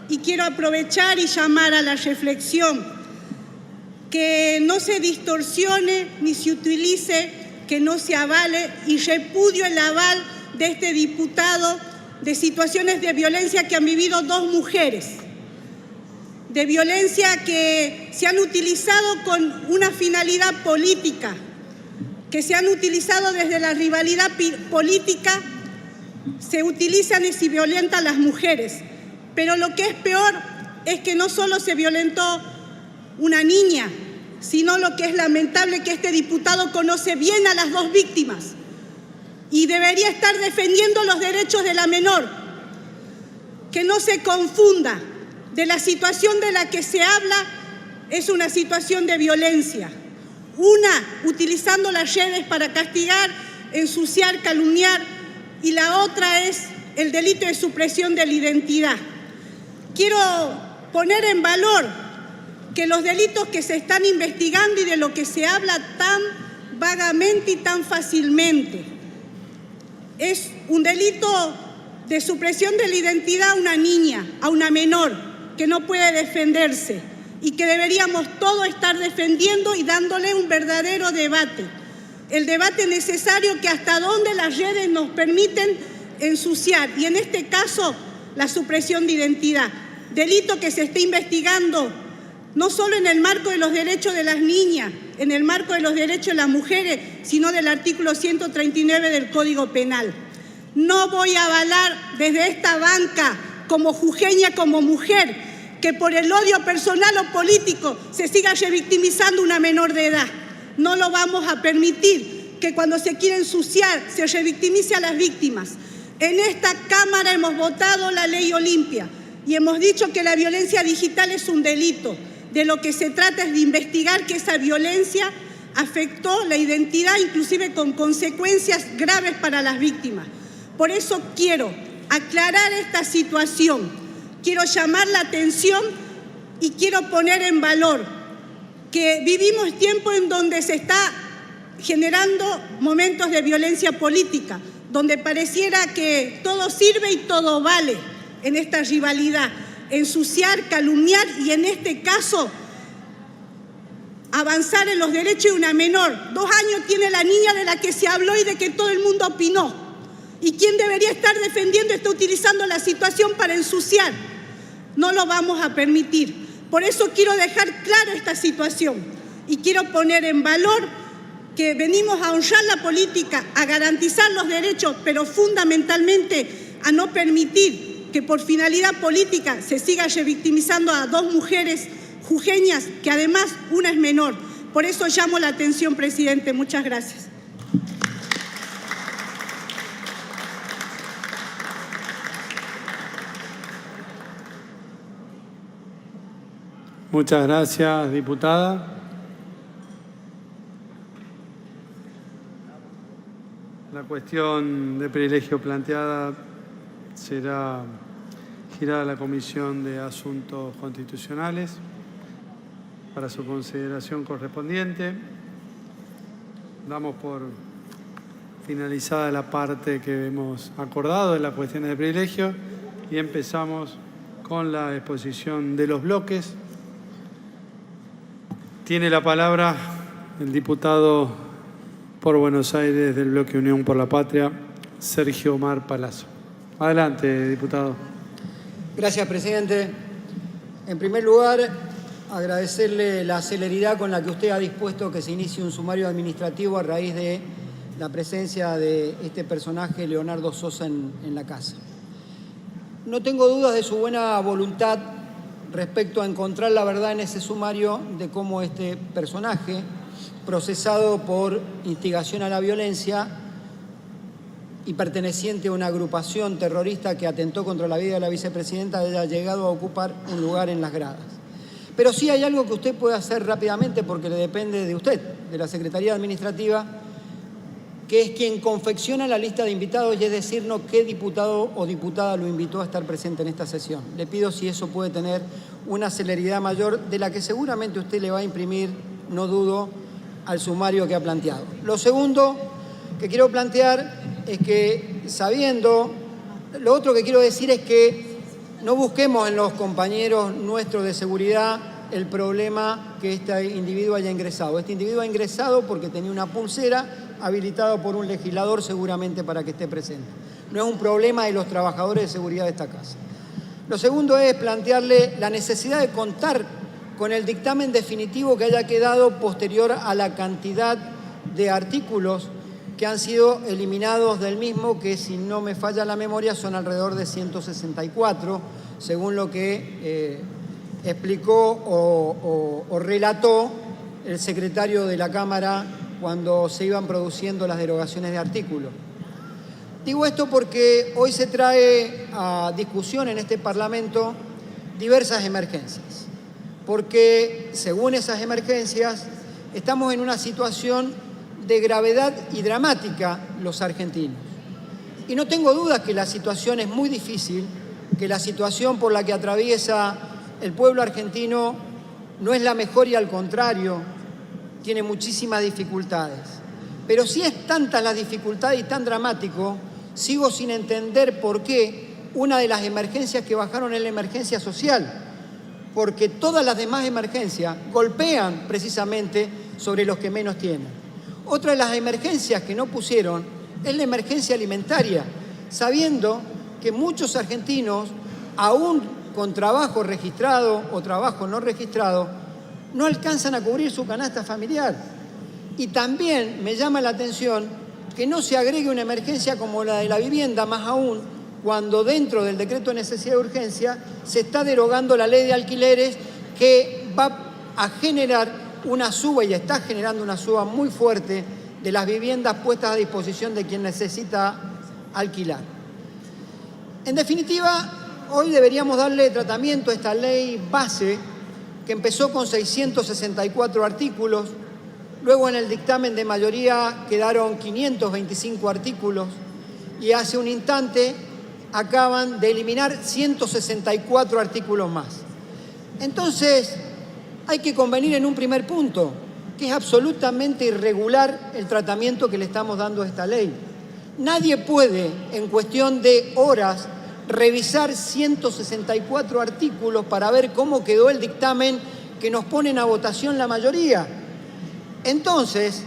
y quiero aprovechar y llamar a la reflexión, que no se distorsione ni se utilice, que no se avale, y repudio el aval de este diputado de situaciones de violencia que han vivido dos mujeres, de violencia que se han utilizado con una finalidad política, que se han utilizado desde la rivalidad política, se utilizan y se violentan a las mujeres. Pero lo que es peor es que no solo se violentó una niña, sino lo que es lamentable que este diputado conoce bien a las dos víctimas y debería estar defendiendo los derechos de la menor. Que no se confunda, de la situación de la que se habla es una situación de violencia. Una, utilizando las redes para castigar, ensuciar, calumniar, y la otra es el delito de supresión de la identidad. Quiero poner en valor que los delitos que se están investigando y de lo que se habla tan vagamente y tan fácilmente es un delito de supresión de la identidad a una niña, a una menor, que no puede defenderse y que deberíamos todos estar defendiendo y dándole un verdadero debate. El debate necesario que hasta dónde las redes nos permiten ensuciar, y en este caso la supresión de identidad. Delito que se está investigando no solo en el marco de los derechos de las niñas, en el marco de los derechos de las mujeres, sino del artículo 139 del Código Penal. No voy a avalar desde esta banca, como jujeña, como mujer, que por el odio personal o político se siga revictimizando una menor de edad. No lo vamos a permitir, que cuando se quiere ensuciar se revictimice a las víctimas. En esta Cámara hemos votado la ley Olimpia y hemos dicho que la violencia digital es un delito. De lo que se trata es de investigar que esa violencia afectó la identidad, inclusive con consecuencias graves para las víctimas. Por eso quiero aclarar esta situación, quiero llamar la atención y quiero poner en valor que vivimos tiempos en donde se está generando momentos de violencia política, donde pareciera que todo sirve y todo vale en esta rivalidad, ensuciar, calumniar y en este caso avanzar en los derechos de una menor. 2 años tiene la niña de la que se habló y de que todo el mundo opinó. ¿Y quién debería estar defendiendo está utilizando la situación para ensuciar? No lo vamos a permitir. Por eso quiero dejar clara esta situación y quiero poner en valor que venimos a honrar la política, a garantizar los derechos, pero fundamentalmente a no permitir que por finalidad política se siga revictimizando a 2 mujeres jujeñas, que además una es menor. Por eso llamo la atención, presidente. Muchas gracias. Muchas gracias, diputada. La cuestión de privilegio planteada será girada a la Comisión de Asuntos Constitucionales para su consideración correspondiente. Damos por finalizada la parte que hemos acordado de las cuestiones de privilegio y empezamos con la exposición de los bloques. Tiene la palabra el diputado por Buenos Aires del bloque Unión por la Patria, Sergio Omar Palazzo. Adelante, diputado. Gracias, presidente. En primer lugar, agradecerle la celeridad con la que usted ha dispuesto que se inicie un sumario administrativo a raíz de la presencia de este personaje, Leonardo Sosa, en la casa. No tengo dudas de su buena voluntad respecto a encontrar la verdad en ese sumario de cómo este personaje, procesado por instigación a la violencia y perteneciente a una agrupación terrorista que atentó contra la vida de la vicepresidenta, haya llegado a ocupar un lugar en las gradas. Pero sí hay algo que usted puede hacer rápidamente porque le depende de usted, de la Secretaría Administrativa, que es quien confecciona la lista de invitados y es decirnos qué diputado o diputada lo invitó a estar presente en esta sesión. Le pido si eso puede tener una celeridad mayor de la que seguramente usted le va a imprimir, no dudo, al sumario que ha planteado. Lo segundo que quiero plantear es que, lo otro que quiero decir es que no busquemos en los compañeros nuestros de seguridad el problema que este individuo haya ingresado. Este individuo ha ingresado porque tenía una pulsera habilitado por un legislador seguramente para que esté presente. No es un problema de los trabajadores de seguridad de esta casa. Lo segundo es plantearle la necesidad de contar con el dictamen definitivo que haya quedado posterior a la cantidad de artículos que han sido eliminados del mismo, que si no me falla la memoria son alrededor de 164, según lo que explicó o relató el secretario de la Cámara cuando se iban produciendo las derogaciones de artículos. Digo esto porque hoy se trae a discusión en este Parlamento diversas emergencias, porque según esas emergencias estamos en una situación de gravedad y dramática los argentinos. Y no tengo dudas que la situación es muy difícil, que la situación por la que atraviesa el pueblo argentino no es la mejor y al contrario, tiene muchísimas dificultades. Pero si es tantas las dificultades y tan dramático, sigo sin entender por qué una de las emergencias que bajaron es la emergencia social, porque todas las demás emergencias golpean precisamente sobre los que menos tienen. Otra de las emergencias que no pusieron es la emergencia alimentaria, sabiendo que muchos argentinos, aún con trabajo registrado o trabajo no registrado, no alcanzan a cubrir su canasta familiar. Y también me llama la atención que no se agregue una emergencia como la de la vivienda, más aún cuando dentro del decreto de necesidad de urgencia se está derogando la ley de alquileres que va a generar una suba y está generando una suba muy fuerte de las viviendas puestas a disposición de quien necesita alquilar. En definitiva, hoy deberíamos darle tratamiento a esta ley base que empezó con 664 artículos, luego en el dictamen de mayoría quedaron 525 artículos y hace un instante acaban de eliminar 164 artículos más. Entonces, hay que convenir en un primer punto, que es absolutamente irregular el tratamiento que le estamos dando a esta ley. Nadie puede, en cuestión de horas, revisar 164 artículos para ver cómo quedó el dictamen que nos ponen a votación la mayoría. Entonces,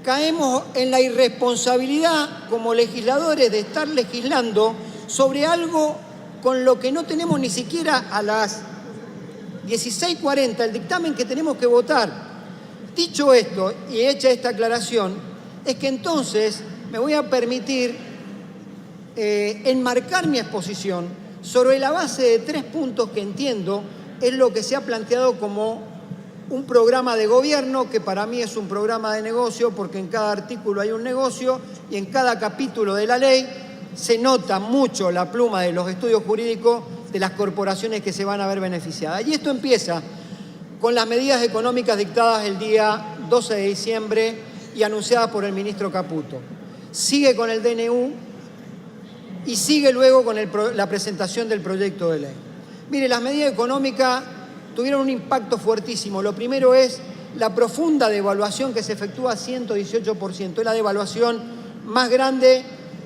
caemos en la irresponsabilidad como legisladores de estar legislando sobre algo con lo que no tenemos ni siquiera a las 16:40 el dictamen que tenemos que votar. Dicho esto y hecha esta aclaración, es que entonces me voy a permitir enmarcar mi exposición sobre la base de 3 puntos que entiendo es lo que se ha planteado como un programa de gobierno que para mí es un programa de negocio, porque en cada artículo hay un negocio y en cada capítulo de la ley se nota mucho la pluma de los estudios jurídicos de las corporaciones que se van a ver beneficiadas. Y esto empieza con las medidas económicas dictadas el día 12 de diciembre y anunciadas por el ministro Caputo. Sigue con el DNU y sigue luego con la presentación del proyecto de ley. Mire, las medidas económicas tuvieron un impacto fuertísimo. Lo primero es la profunda devaluación que se efectúa 118%. Es la devaluación más grande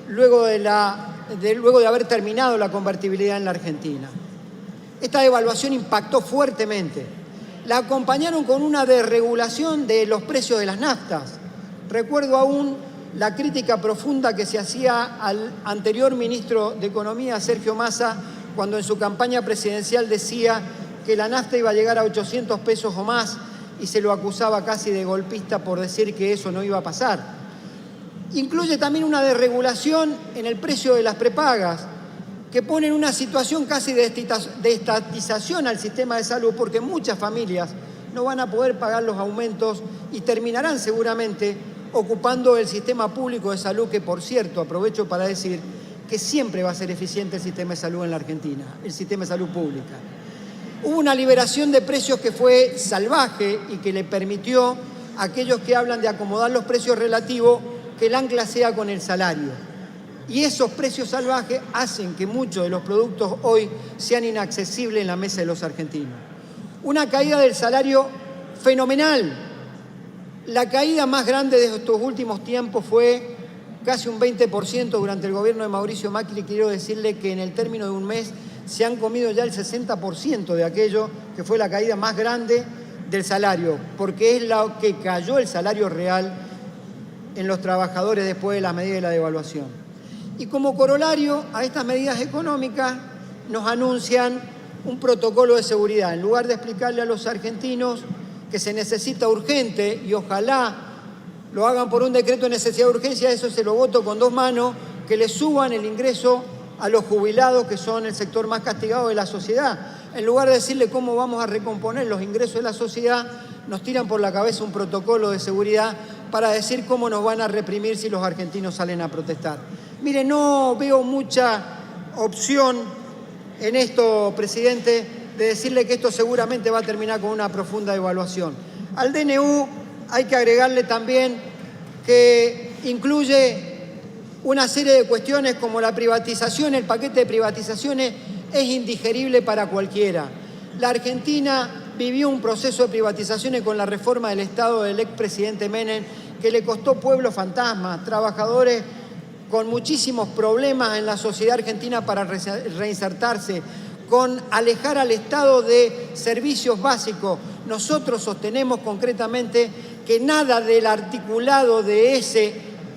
luego de haber terminado la convertibilidad en la Argentina. Esta devaluación impactó fuertemente. La acompañaron con una desregulación de los precios de las naftas. Recuerdo aún la crítica profunda que se hacía al anterior ministro de Economía, Sergio Massa, cuando en su campaña presidencial decía que la nafta iba a llegar a 800 pesos o más y se lo acusaba casi de golpista por decir que eso no iba a pasar. Incluye también una desregulación en el precio de las prepagas, que pone en una situación casi de estatización al sistema de salud, porque muchas familias no van a poder pagar los aumentos y terminarán seguramente ocupando el sistema público de salud, que por cierto, aprovecho para decir que siempre va a ser eficiente el sistema de salud en la Argentina, el sistema de salud pública. Hubo una liberación de precios que fue salvaje y que le permitió a aquellos que hablan de acomodar los precios relativos que el ancla sea con el salario. Y esos precios salvajes hacen que muchos de los productos hoy sean inaccesibles en la mesa de los argentinos. Una caída del salario fenomenal. La caída más grande de estos últimos tiempos fue casi un 20% durante el gobierno de Mauricio Macri. Quiero decirle que en el término de un mes se han comido ya el 60% de aquello que fue la caída más grande del salario, porque es lo que cayó el salario real en los trabajadores después de las medidas de la devaluación. Y como corolario a estas medidas económicas nos anuncian un protocolo de seguridad. En lugar de explicarle a los argentinos que se necesita urgente, y ojalá lo hagan por un decreto de necesidad de urgencia, eso se lo voto con 2 manos, que le suban el ingreso a los jubilados, que son el sector más castigado de la sociedad. En lugar de decirle cómo vamos a recomponer los ingresos de la sociedad, nos tiran por la cabeza un protocolo de seguridad para decir cómo nos van a reprimir si los argentinos salen a protestar. Mire, no veo mucha opción en esto, presidente, de decirle que esto seguramente va a terminar con una profunda devaluación. Al DNU hay que agregarle también que incluye una serie de cuestiones como la privatización. El paquete de privatizaciones es indigerible para cualquiera. La Argentina vivió un proceso de privatizaciones con la reforma del Estado del expresidente Menem que le costó pueblos fantasmas, trabajadores con muchísimos problemas en la sociedad argentina para reinsertarse, con alejar al Estado de servicios básicos. Nosotros sostenemos concretamente que nada del articulado de ese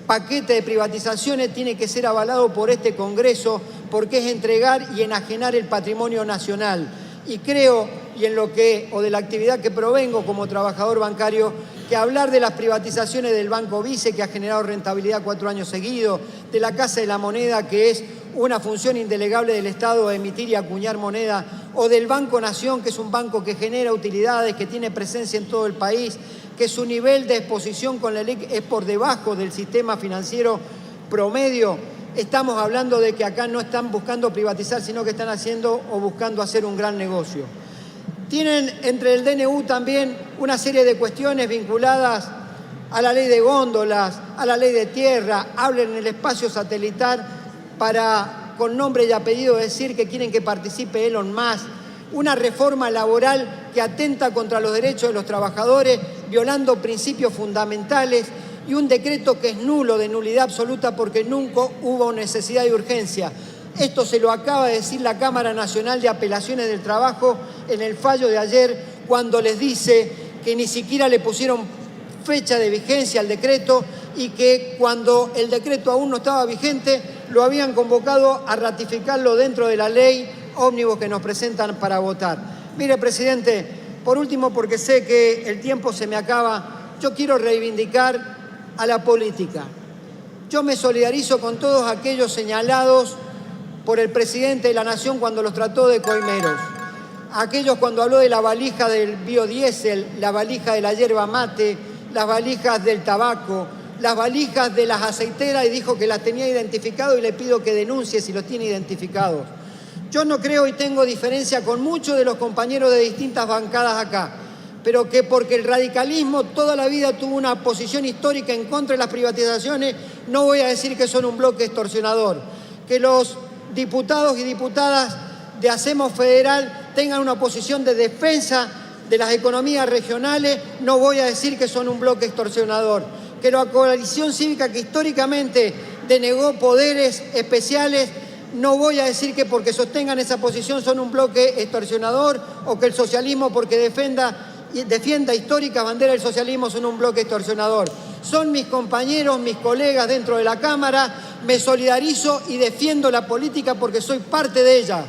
paquete de privatizaciones tiene que ser avalado por este Congreso, porque es entregar y enajenar el patrimonio nacional. Y creo, de la actividad que provengo como trabajador bancario, que hablar de las privatizaciones del Banco Vice, que ha generado rentabilidad 4 años seguidos, de la Casa de la Moneda, que es una función indelegable del Estado de emitir y acuñar moneda, o del Banco Nación, que es un banco que genera utilidades, que tiene presencia en todo el país, que su nivel de exposición con la LEC es por debajo del sistema financiero promedio. Estamos hablando de que acá no están buscando privatizar, sino que están haciendo o buscando hacer un gran negocio. Tienen entre el DNU también una serie de cuestiones vinculadas a la ley de góndolas, a la ley de tierra, hablan en el espacio satelital para, con nombre y apellido, decir que quieren que participe Elon Musk, una reforma laboral que atenta contra los derechos de los trabajadores, violando principios fundamentales, y un decreto que es nulo, de nulidad absoluta, porque nunca hubo necesidad de urgencia. Esto se lo acaba de decir la Cámara Nacional de Apelaciones del Trabajo en el fallo de ayer, cuando les dice que ni siquiera le pusieron fecha de vigencia al decreto y que cuando el decreto aún no estaba vigente lo habían convocado a ratificarlo dentro de la ley ómnibus que nos presentan para votar. Mire, presidente, por último, porque sé que el tiempo se me acaba, yo quiero reivindicar a la política. Yo me solidarizo con todos aquellos señalados por el presidente de la Nación cuando los trató de coimeros. aquellos cuando habló de la valija del biodiesel, la valija de la yerba mate, las valijas del tabaco, las valijas de las aceiteras, y dijo que las tenía identificado, y le pido que denuncie si los tiene identificados. Yo no creo y tengo diferencia con muchos de los compañeros de distintas bancadas acá, pero que porque el radicalismo toda la vida tuvo una posición histórica en contra de las privatizaciones, no voy a decir que son un bloque extorsionador. Que los diputados y diputadas de Hacemos Federal tengan una posición de defensa de las economías regionales, no voy a decir que son un bloque extorsionador. Que la coalición cívica que históricamente denegó poderes especiales, no voy a decir que porque sostengan esa posición son un bloque extorsionador, o que el socialismo porque defienda históricas banderas del socialismo son un bloque extorsionador. Son mis compañeros, mis colegas dentro de la Cámara, me solidarizo y defiendo la política porque soy parte de ella.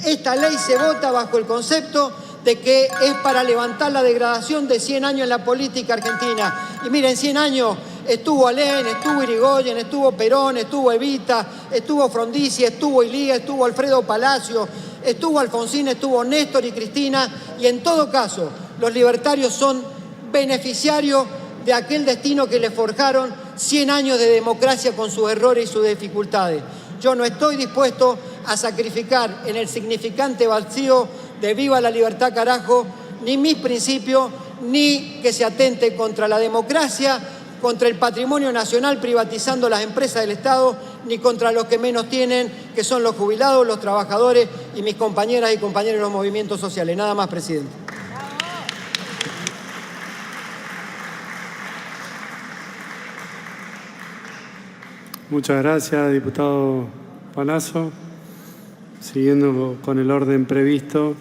Esta ley se vota bajo el concepto de que es para levantar la degradación de 100 años en la política argentina. Y miren, 100 años estuvo Alén, estuvo Irigoyen, estuvo Perón, estuvo Evita, estuvo Frondizi, estuvo Ilía, estuvo Alfredo Palacio, estuvo Alfonsín, estuvo Néstor y Cristina, y en todo caso los libertarios son beneficiarios de aquel destino que le forjaron 100 años de democracia con sus errores y sus dificultades. Yo no estoy dispuesto a sacrificar en el significante vacío de viva la libertad carajo, ni mis principios, ni que se atente contra la democracia, contra el patrimonio nacional privatizando las empresas del Estado, ni contra los que menos tienen, que son los jubilados, los trabajadores y mis compañeras y compañeros de los movimientos sociales. Nada más, presidente. Muchas gracias, diputado Palazzo. Siguiendo con el orden previsto,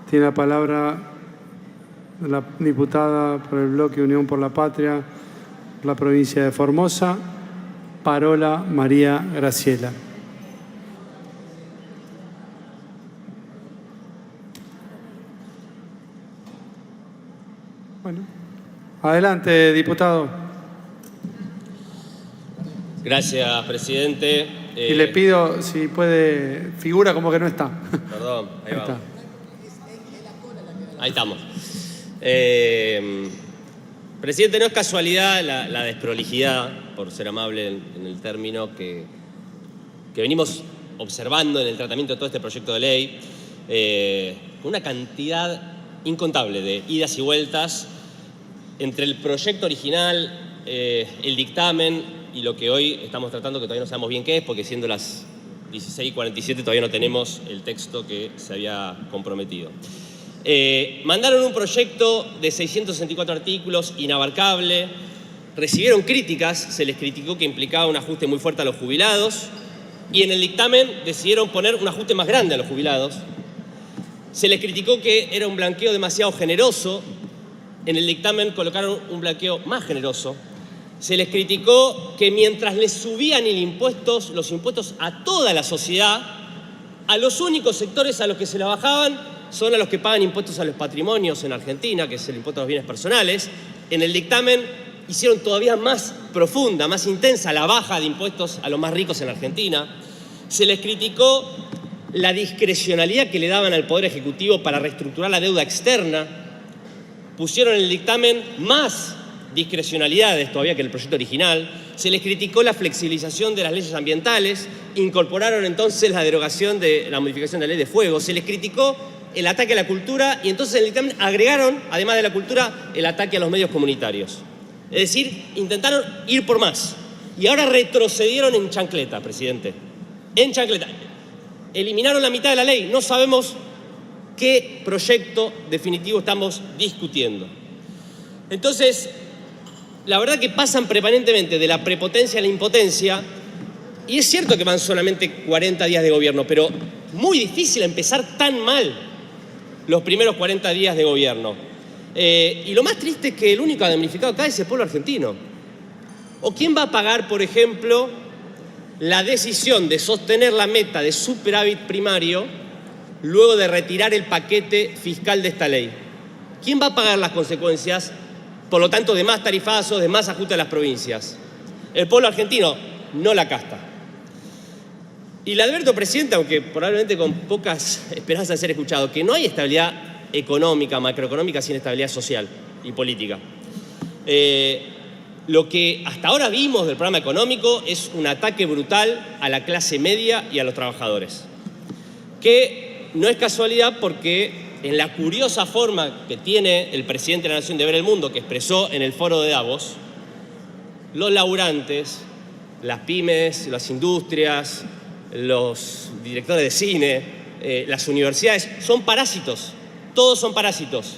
tiene la palabra la diputada por el bloque Unión por la Patria, la provincia de Formosa, Parola María Graciela. Bueno, adelante, diputado. Gracias, presidente. Y le pido, si puede, figura como que no está. Perdón, ahí vamos. Ahí estamos. Presidente, no es casualidad la desprolijidad, por ser amable en el término, que venimos observando en el tratamiento de todo este proyecto de ley, una cantidad incontable de idas y vueltas entre el proyecto original, el dictamen y lo que hoy estamos tratando, que todavía no sabemos bien qué es, porque siendo las 16:47 todavía no tenemos el texto que se había comprometido. Mandaron un proyecto de 664 artículos, inabarcable, recibieron críticas, se les criticó que implicaba un ajuste muy fuerte a los jubilados, y en el dictamen decidieron poner un ajuste más grande a los jubilados. Se les criticó que era un blanqueo demasiado generoso, en el dictamen colocaron un blanqueo más generoso. Se les criticó que mientras les subían los impuestos a toda la sociedad, a los únicos sectores a los que se la bajaban son a los que pagan impuestos a los patrimonios en Argentina, que es el impuesto a los bienes personales. En el dictamen hicieron todavía más profunda, más intensa la baja de impuestos a los más ricos en Argentina. Se les criticó la discrecionalidad que le daban al Poder Ejecutivo para reestructurar la deuda externa. Pusieron en el dictamen más discrecionalidades todavía que el proyecto original. Se les criticó la flexibilización de las leyes ambientales, incorporaron entonces la derogación de la modificación de la ley de fuego, se les criticó el ataque a la cultura y entonces en el dictamen agregaron, además de la cultura, el ataque a los medios comunitarios. Es decir, intentaron ir por más y ahora retrocedieron en chancleta, presidente. En chancleta. Eliminaron la mitad de la ley, no sabemos qué proyecto definitivo estamos discutiendo. Entonces, la verdad que pasan permanentemente de la prepotencia a la impotencia, y es cierto que van solamente 40 días de gobierno, pero muy difícil empezar tan mal los primeros 40 días de gobierno. Y lo más triste es que el único damnificado acá es el pueblo argentino. ¿O quién va a pagar, por ejemplo, la decisión de sostener la meta de superávit primario luego de retirar el paquete fiscal de esta ley? ¿Quién va a pagar las consecuencias, por lo tanto, de más tarifazos, de más ajuste a las provincias? El pueblo argentino, no la casta. Y le advierto, presidente, aunque probablemente con pocas esperanzas de ser escuchado, que no hay estabilidad económica, macroeconómica, sin estabilidad social y política. Lo que hasta ahora vimos del programa económico es un ataque brutal a la clase media y a los trabajadores, que no es casualidad porque en la curiosa forma que tiene el presidente de la Nación de ver el mundo, que expresó en el foro de Davos, los laburantes, las pymes, las industrias, los directores de cine, las universidades, son parásitos, todos son parásitos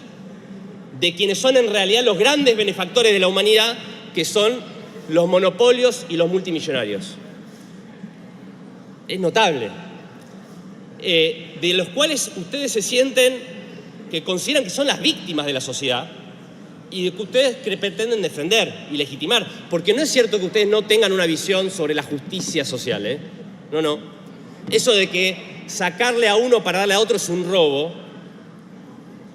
de quienes son en realidad los grandes benefactores de la humanidad, que son los monopolios y los multimillonarios. Es notable. De los cuales ustedes se sienten, que consideran que son las víctimas de la sociedad y de que ustedes pretenden defender y legitimar. Porque no es cierto que ustedes no tengan una visión sobre la justicia social, ¿eh? No. Eso de que sacarle a uno para darle a otro es un robo.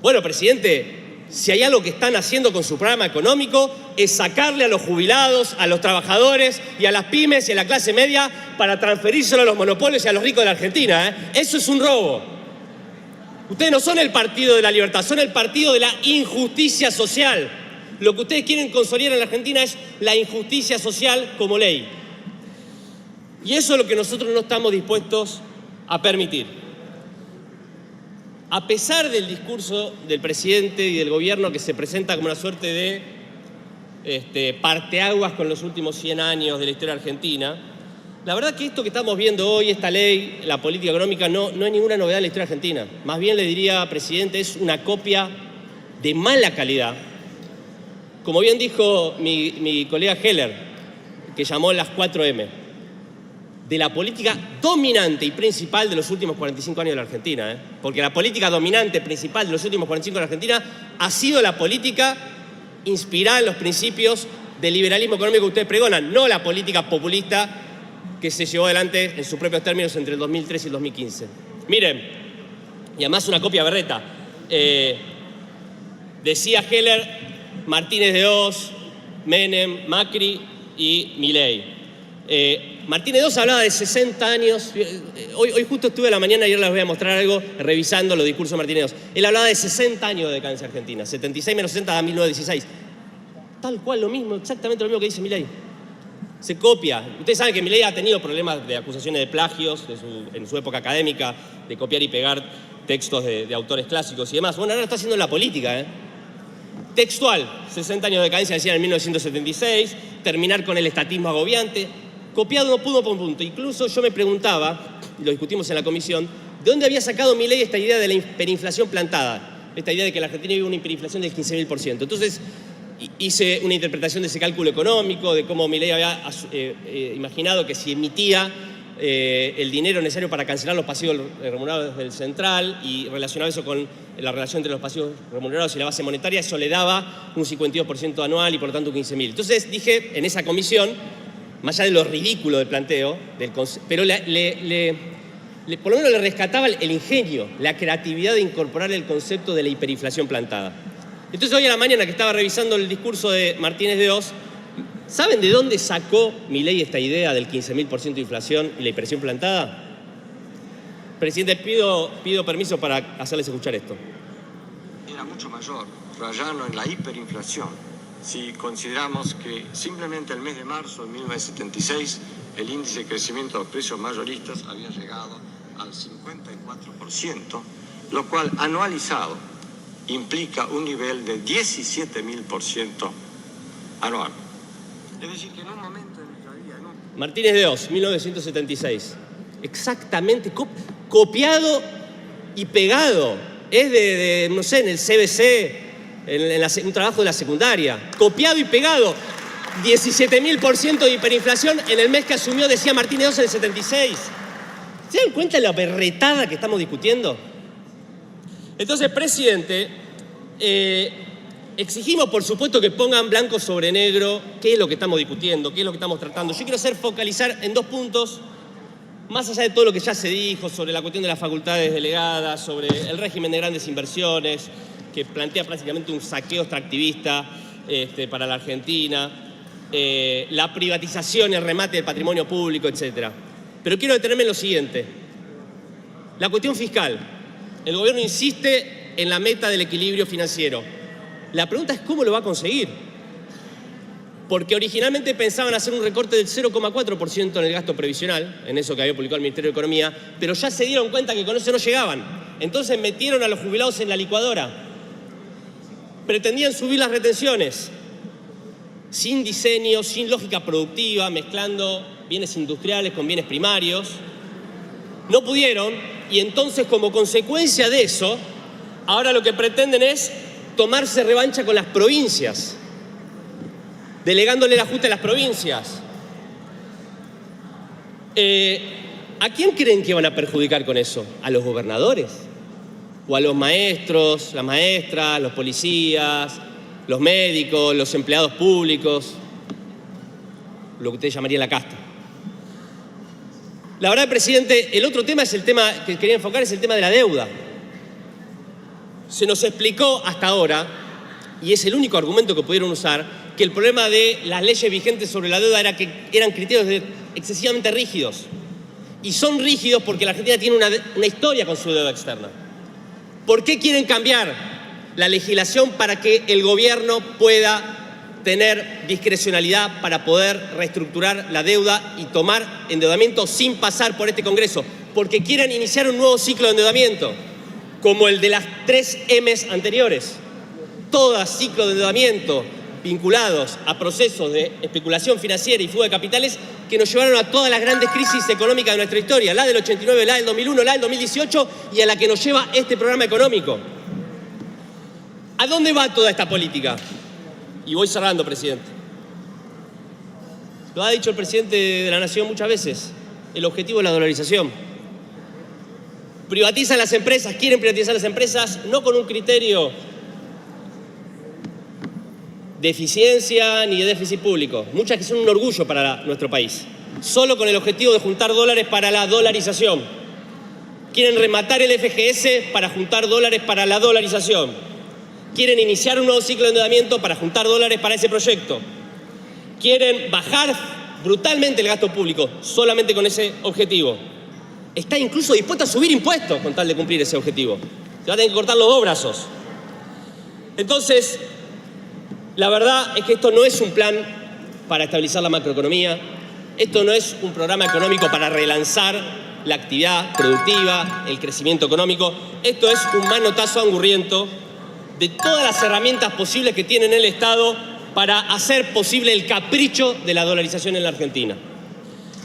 Bueno, presidente, si hay algo que están haciendo con su programa económico es sacarle a los jubilados, a los trabajadores y a las pymes y a la clase media para transferírselo a los monopolios y a los ricos de la Argentina, ¿eh? Eso es un robo. Ustedes no son el partido de la libertad, son el partido de la injusticia social. Lo que ustedes quieren consolidar en la Argentina es la injusticia social como ley. Y eso es lo que nosotros no estamos dispuestos a permitir. A pesar del discurso del presidente y del gobierno que se presenta como una suerte de parteaguas con los últimos 100 años de la historia argentina, la verdad que esto que estamos viendo hoy, esta ley, la política económica, no es ninguna novedad en la historia argentina. Más bien le diría, presidente, es una copia de mala calidad. Como bien dijo mi colega Heller, que llamó las 4M, de la política dominante y principal de los últimos 45 años de la Argentina, ¿eh? Porque la política dominante principal de los últimos 45 años de la Argentina ha sido la política inspirada en los principios del liberalismo económico que ustedes pregonan, no la política populista que se llevó adelante en sus propios términos entre el 2003 y el 2015. Miren, y además una copia berreta. Decía Heller, Martínez de Oz, Menem, Macri y Milei. Martínez de Oz hablaba de 60 años. Hoy justo estuve a la mañana, ayer les voy a mostrar algo, revisando los discursos de Martínez de Oz. Él hablaba de 60 años de decadencia argentina, 76 menos 60 da 1916. Tal cual lo mismo, exactamente lo mismo que dice Milei. Se copia. Ustedes saben que Milei ha tenido problemas de acusaciones de plagios en su época académica, de copiar y pegar textos de autores clásicos y demás. Bueno, ahora lo está haciendo en la política, ¿eh? Textual, 60 años de decadencia, decían en 1976, terminar con el estatismo agobiante. Copiado no pudo por un punto. Incluso yo me preguntaba, y lo discutimos en la comisión, ¿de dónde había sacado Milei esta idea de la hiperinflación plantada? Esta idea de que la Argentina vive una hiperinflación del 15.000%. Entonces hice una interpretación de ese cálculo económico, de cómo Milei había imaginado que si emitía el dinero necesario para cancelar los pasivos remunerados del central y relacionaba eso con la relación entre los pasivos remunerados y la base monetaria, eso le daba un 52% anual y por lo tanto 15.000. Entonces dije en esa comisión, más allá de lo ridículo del planteo, pero por lo menos le rescataba el ingenio, la creatividad de incorporar el concepto de la hiperinflación plantada. Entonces hoy a la mañana que estaba revisando el discurso de Martínez de Oz, ¿saben de dónde sacó Milei esta idea del 15.000% de inflación y la hiperinflación plantada? Presidente, pido permiso para hacerles escuchar esto. Era mucho mayor, rayando en la hiperinflación. Si consideramos que simplemente el mes de marzo de 1976 el índice de crecimiento de los precios mayoristas había llegado al 54%, lo cual anualizado implica un nivel de 17.000% anual. Es decir, que en un momento de nuestra vida... Martínez de Oz, 1976. Exactamente, copiado y pegado. Es no sé, en el CBC... en un trabajo de la secundaria, copiado y pegado, 17.000% de hiperinflación en el mes que asumió, decía Martínez Oz, en el 76. ¿Se dan cuenta de la berretada que estamos discutiendo? Entonces, presidente, exigimos, por supuesto, que pongan blanco sobre negro qué es lo que estamos discutiendo, qué es lo que estamos tratando. Yo quiero focalizar en 2 puntos, más allá de todo lo que ya se dijo sobre la cuestión de las facultades delegadas, sobre el régimen de grandes inversiones, que plantea prácticamente un saqueo extractivista para la Argentina, la privatización y el remate del patrimonio público, etc. Pero quiero detenerme en lo siguiente. La cuestión fiscal. El gobierno insiste en la meta del equilibrio financiero. La pregunta es cómo lo va a conseguir. Porque originalmente pensaban hacer un recorte del 0,4% en el gasto previsional, en eso que había publicado el Ministerio de Economía, pero ya se dieron cuenta que con eso no llegaban. Entonces metieron a los jubilados en la licuadora. Pretendían subir las retenciones, sin diseño, sin lógica productiva, mezclando bienes industriales con bienes primarios. No pudieron, y entonces como consecuencia de eso, ahora lo que pretenden es tomarse revancha con las provincias, delegándole el ajuste a las provincias. ¿A quién creen que van a perjudicar con eso? ¿A los gobernadores? ¿O a los maestros, las maestras, los policías, los médicos, los empleados públicos? Lo que usted llamaría la casta. La verdad, presidente, el otro tema es el tema que quería enfocar, es el tema de la deuda. Se nos explicó hasta ahora, y es el único argumento que pudieron usar, que el problema de las leyes vigentes sobre la deuda era que eran criterios excesivamente rígidos. Y son rígidos porque la Argentina tiene una historia con su deuda externa. ¿Por qué quieren cambiar la legislación para que el gobierno pueda tener discrecionalidad para poder reestructurar la deuda y tomar endeudamiento sin pasar por este Congreso? Porque quieren iniciar un nuevo ciclo de endeudamiento, como el de las 3 M's anteriores. Todo ciclo de endeudamiento vinculados a procesos de especulación financiera y fuga de capitales que nos llevaron a todas las grandes crisis económicas de nuestra historia, la del 89, la del 2001, la del 2018 y a la que nos lleva este programa económico. ¿A dónde va toda esta política? Y voy cerrando, presidente. Lo ha dicho el presidente de la Nación muchas veces, el objetivo es la dolarización. Privatizan las empresas, quieren privatizar las empresas, no con un criterio de eficiencia ni de déficit público, muchas que son un orgullo para nuestro país, solo con el objetivo de juntar dólares para la dolarización. Quieren rematar el FGS para juntar dólares para la dolarización. Quieren iniciar un nuevo ciclo de endeudamiento para juntar dólares para ese proyecto. Quieren bajar brutalmente el gasto público solamente con ese objetivo. Está incluso dispuesto a subir impuestos con tal de cumplir ese objetivo. Se va a tener que cortar los 2 brazos. Entonces, la verdad es que esto no es un plan para estabilizar la macroeconomía, esto no es un programa económico para relanzar la actividad productiva, el crecimiento económico, esto es un manotazo angurriento de todas las herramientas posibles que tiene el Estado para hacer posible el capricho de la dolarización en la Argentina.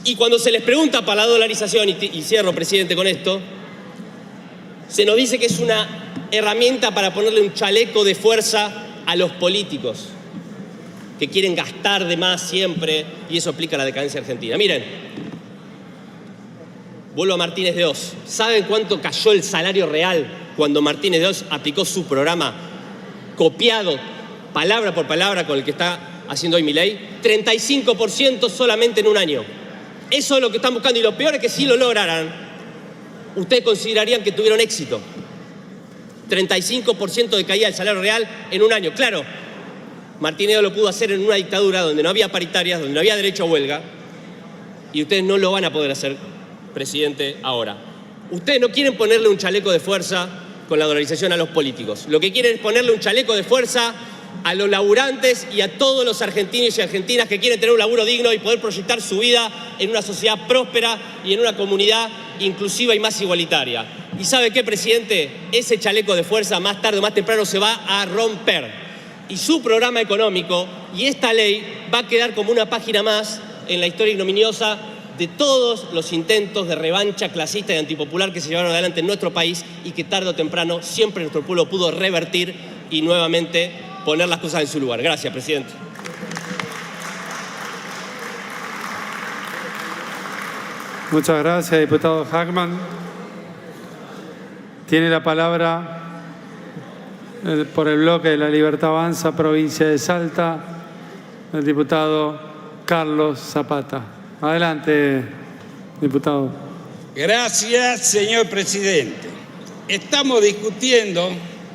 Y cuando se les pregunta para la dolarización, y cierro, presidente, con esto, se nos dice que es una herramienta para ponerle un chaleco de fuerza a los políticos que quieren gastar de más siempre y eso explica la decadencia argentina. Miren, vuelvo a Martínez de Oz. ¿Saben cuánto cayó el salario real cuando Martínez de Oz aplicó su programa copiado palabra por palabra con el que está haciendo hoy Milei? 35% solamente en un año. Eso es lo que están buscando y lo peor es que si lo lograran, ustedes considerarían que tuvieron éxito. 35% de caída del salario real en un año. Claro, Martínez lo pudo hacer en una dictadura donde no había paritarias, donde no había derecho a huelga, y ustedes no lo van a poder hacer, presidente, ahora. Ustedes no quieren ponerle un chaleco de fuerza con la dolarización a los políticos. Lo que quieren es ponerle un chaleco de fuerza a los laburantes y a todos los argentinos y argentinas que quieren tener un laburo digno y poder proyectar su vida en una sociedad próspera y en una comunidad inclusiva y más igualitaria. ¿Y sabe qué, presidente? Ese chaleco de fuerza más tarde o más temprano se va a romper. Y su programa económico y esta ley va a quedar como una página más en la historia ignominiosa de todos los intentos de revancha clasista y antipopular que se llevaron adelante en nuestro país y que tarde o temprano siempre nuestro pueblo pudo revertir y nuevamente poner las cosas en su lugar. Gracias, presidente. Muchas gracias, diputado Hackman. Tiene la palabra por el bloque de La Libertad Avanza, provincia de Salta, el diputado Carlos Zapata. Adelante, diputado. Gracias, señor presidente. Estamos discutiendo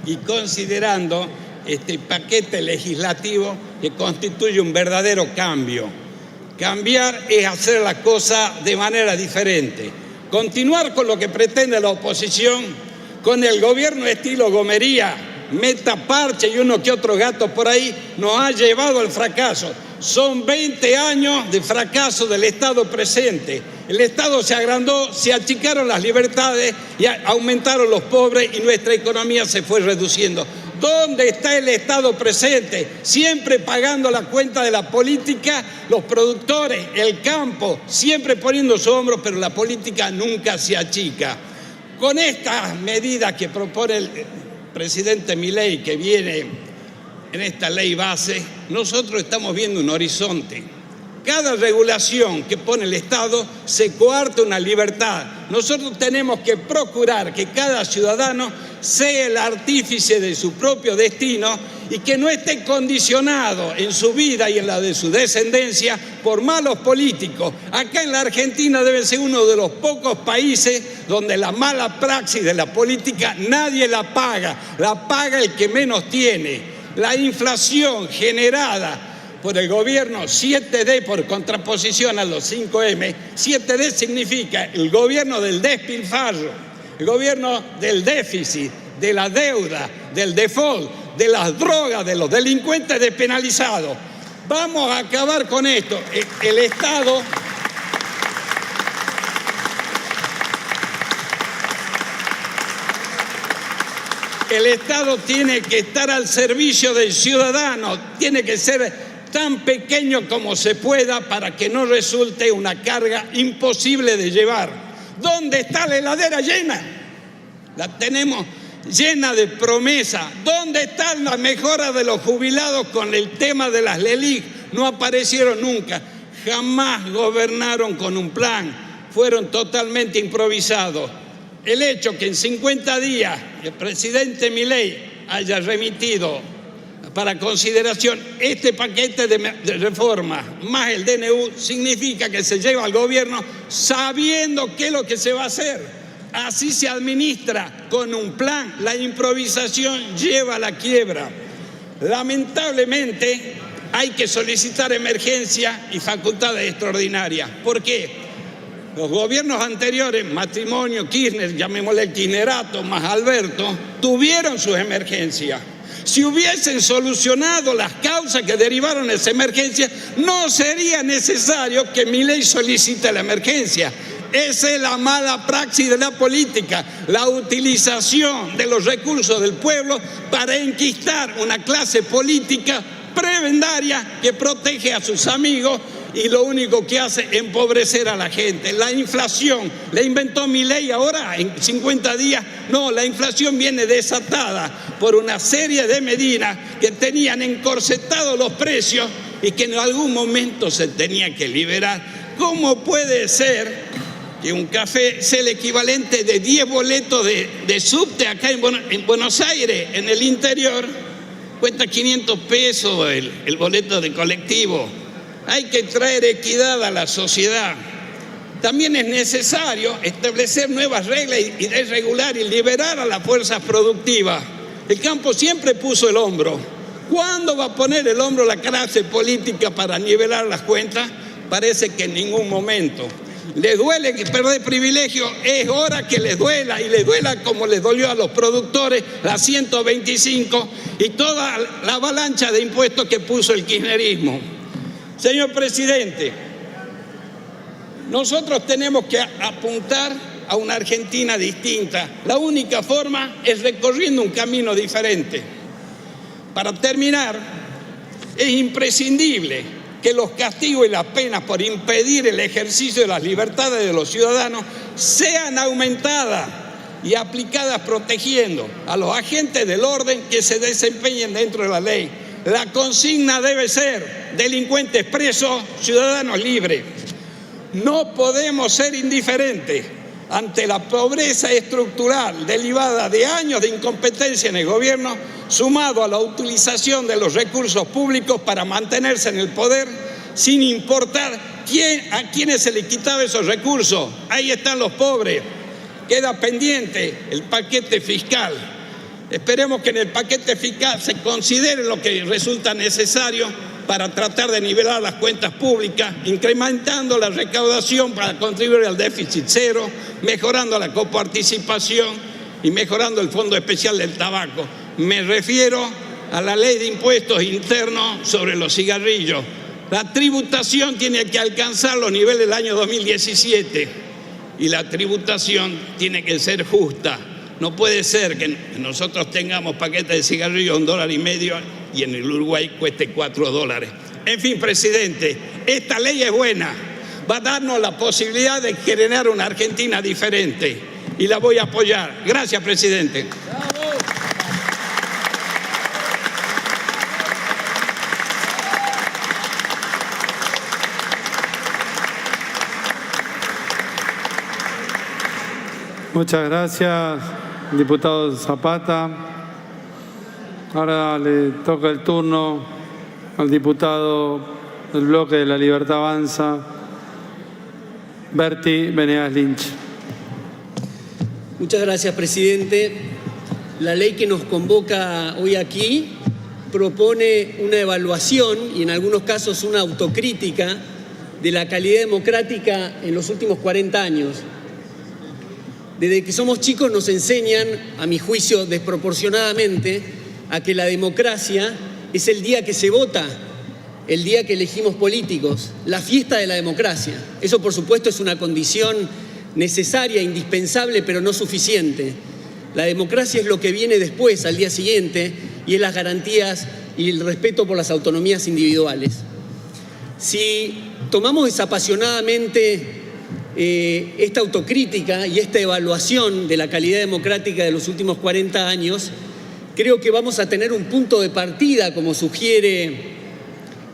y considerando este paquete legislativo que constituye un verdadero cambio Cambiar es hacer las cosas de manera diferente. Continuar con lo que pretende la oposición, con el gobierno estilo Gomería, meta parche y uno que otro gato por ahí, nos ha llevado al fracaso. Son 20 años de fracaso del Estado presente. El Estado se agrandó, se achicaron las libertades y aumentaron los pobres y nuestra economía se fue reduciendo. ¿Dónde está el Estado presente? Siempre pagando la cuenta de la política, los productores, el campo, siempre poniendo su hombro, pero la política nunca se achica. Con estas medidas que propone el presidente Milei, que viene en esta ley base, nosotros estamos viendo un horizonte. Cada regulación que pone el Estado se coarta una libertad. Nosotros tenemos que procurar que cada ciudadano sea el artífice de su propio destino y que no esté condicionado en su vida y en la de su descendencia por malos políticos. Acá en la Argentina debe ser uno de los pocos países donde la mala praxis de la política nadie la paga el que menos tiene. La inflación generada por el gobierno 7D por contraposición a los 5M, 7D significa el gobierno del despilfarro, el gobierno del déficit, de la deuda, del default, de las drogas, de los delincuentes despenalizados. Vamos a acabar con esto. El Estado... El Estado tiene que estar al servicio del ciudadano, tiene que ser tan pequeño como se pueda para que no resulte una carga imposible de llevar. ¿Dónde está la heladera llena? La tenemos llena de promesas. ¿Dónde están las mejoras de los jubilados con el tema de las LELIC? No aparecieron nunca. Jamás gobernaron con un plan. Fueron totalmente improvisados. El hecho que en 50 días el presidente Milei haya remitido para consideración este paquete de reformas más el DNU significa que se lleva al gobierno sabiendo qué es lo que se va a hacer. Así se administra con un plan. La improvisación lleva a la quiebra. Lamentablemente hay que solicitar emergencia y facultades extraordinarias. ¿Por qué? Los gobiernos anteriores, Matrimonio, Kirchner, llamémosle el kirchnerato más Alberto, tuvieron sus emergencias. Si hubiesen solucionado las causas que derivaron de esa emergencia, no sería necesario que Milei solicite la emergencia. Esa es la mala praxis de la política, la utilización de los recursos del pueblo para enquistar una clase política prebendaria que protege a sus amigos y lo único que hace es empobrecer a la gente. La inflación, la inventó Milei ahora en 50 días. No, la inflación viene desatada por una serie de medidas que tenían encorsetados los precios y que en algún momento se tenía que liberar. ¿Cómo puede ser que un café sea el equivalente de 10 boletos de subte acá en Buenos Aires, en el interior? Cuesta 500 pesos el boleto de colectivo. Hay que traer equidad a la sociedad. También es necesario establecer nuevas reglas y desregular y liberar a las fuerzas productivas. El campo siempre puso el hombro. ¿Cuándo va a poner el hombro la clase política para nivelar las cuentas? Parece que en ningún momento. ¿Les duele perder privilegio? Es hora que les duela, y les duela como les dolió a los productores la 125 y toda la avalancha de impuestos que puso el kirchnerismo. Señor presidente, nosotros tenemos que apuntar a una Argentina distinta. La única forma es recorriendo un camino diferente. Para terminar, es imprescindible que los castigos y las penas por impedir el ejercicio de las libertades de los ciudadanos sean aumentadas y aplicadas protegiendo a los agentes del orden que se desempeñen dentro de la ley. La consigna debe ser delincuentes presos, ciudadanos libres. No podemos ser indiferentes ante la pobreza estructural derivada de años de incompetencia en el gobierno, sumado a la utilización de los recursos públicos para mantenerse en el poder, sin importar a quiénes se les quitaba esos recursos. Ahí están los pobres. Queda pendiente el paquete fiscal. Esperemos que en el paquete fiscal se considere lo que resulta necesario para tratar de nivelar las cuentas públicas, incrementando la recaudación para contribuir al déficit cero, mejorando la coparticipación y mejorando el Fondo Especial del Tabaco. Me refiero a la ley de impuestos internos sobre los cigarrillos. La tributación tiene que alcanzar los niveles del año 2017 y la tributación tiene que ser justa. No puede ser que nosotros tengamos paquetes de cigarrillos $1,50 y en el Uruguay cueste $4. En fin, presidente, esta ley es buena. Va a darnos la posibilidad de generar una Argentina diferente y la voy a apoyar. Gracias, presidente. Muchas gracias, diputado Zapata. Ahora le toca el turno al diputado del bloque de La Libertad Avanza, Berti Venegas Lynch. Muchas gracias, presidente. La ley que nos convoca hoy aquí propone una evaluación y en algunos casos una autocrítica de la calidad democrática en los últimos 40 años. Desde que somos chicos nos enseñan, a mi juicio desproporcionadamente, a que la democracia es el día que se vota, el día que elegimos políticos, la fiesta de la democracia. Eso, por supuesto, es una condición necesaria, indispensable, pero no suficiente. La democracia es lo que viene después, al día siguiente, y es las garantías y el respeto por las autonomías individuales. Si tomamos desapasionadamente esta autocrítica y esta evaluación de la calidad democrática de los últimos 40 años, creo que vamos a tener un punto de partida, como sugiere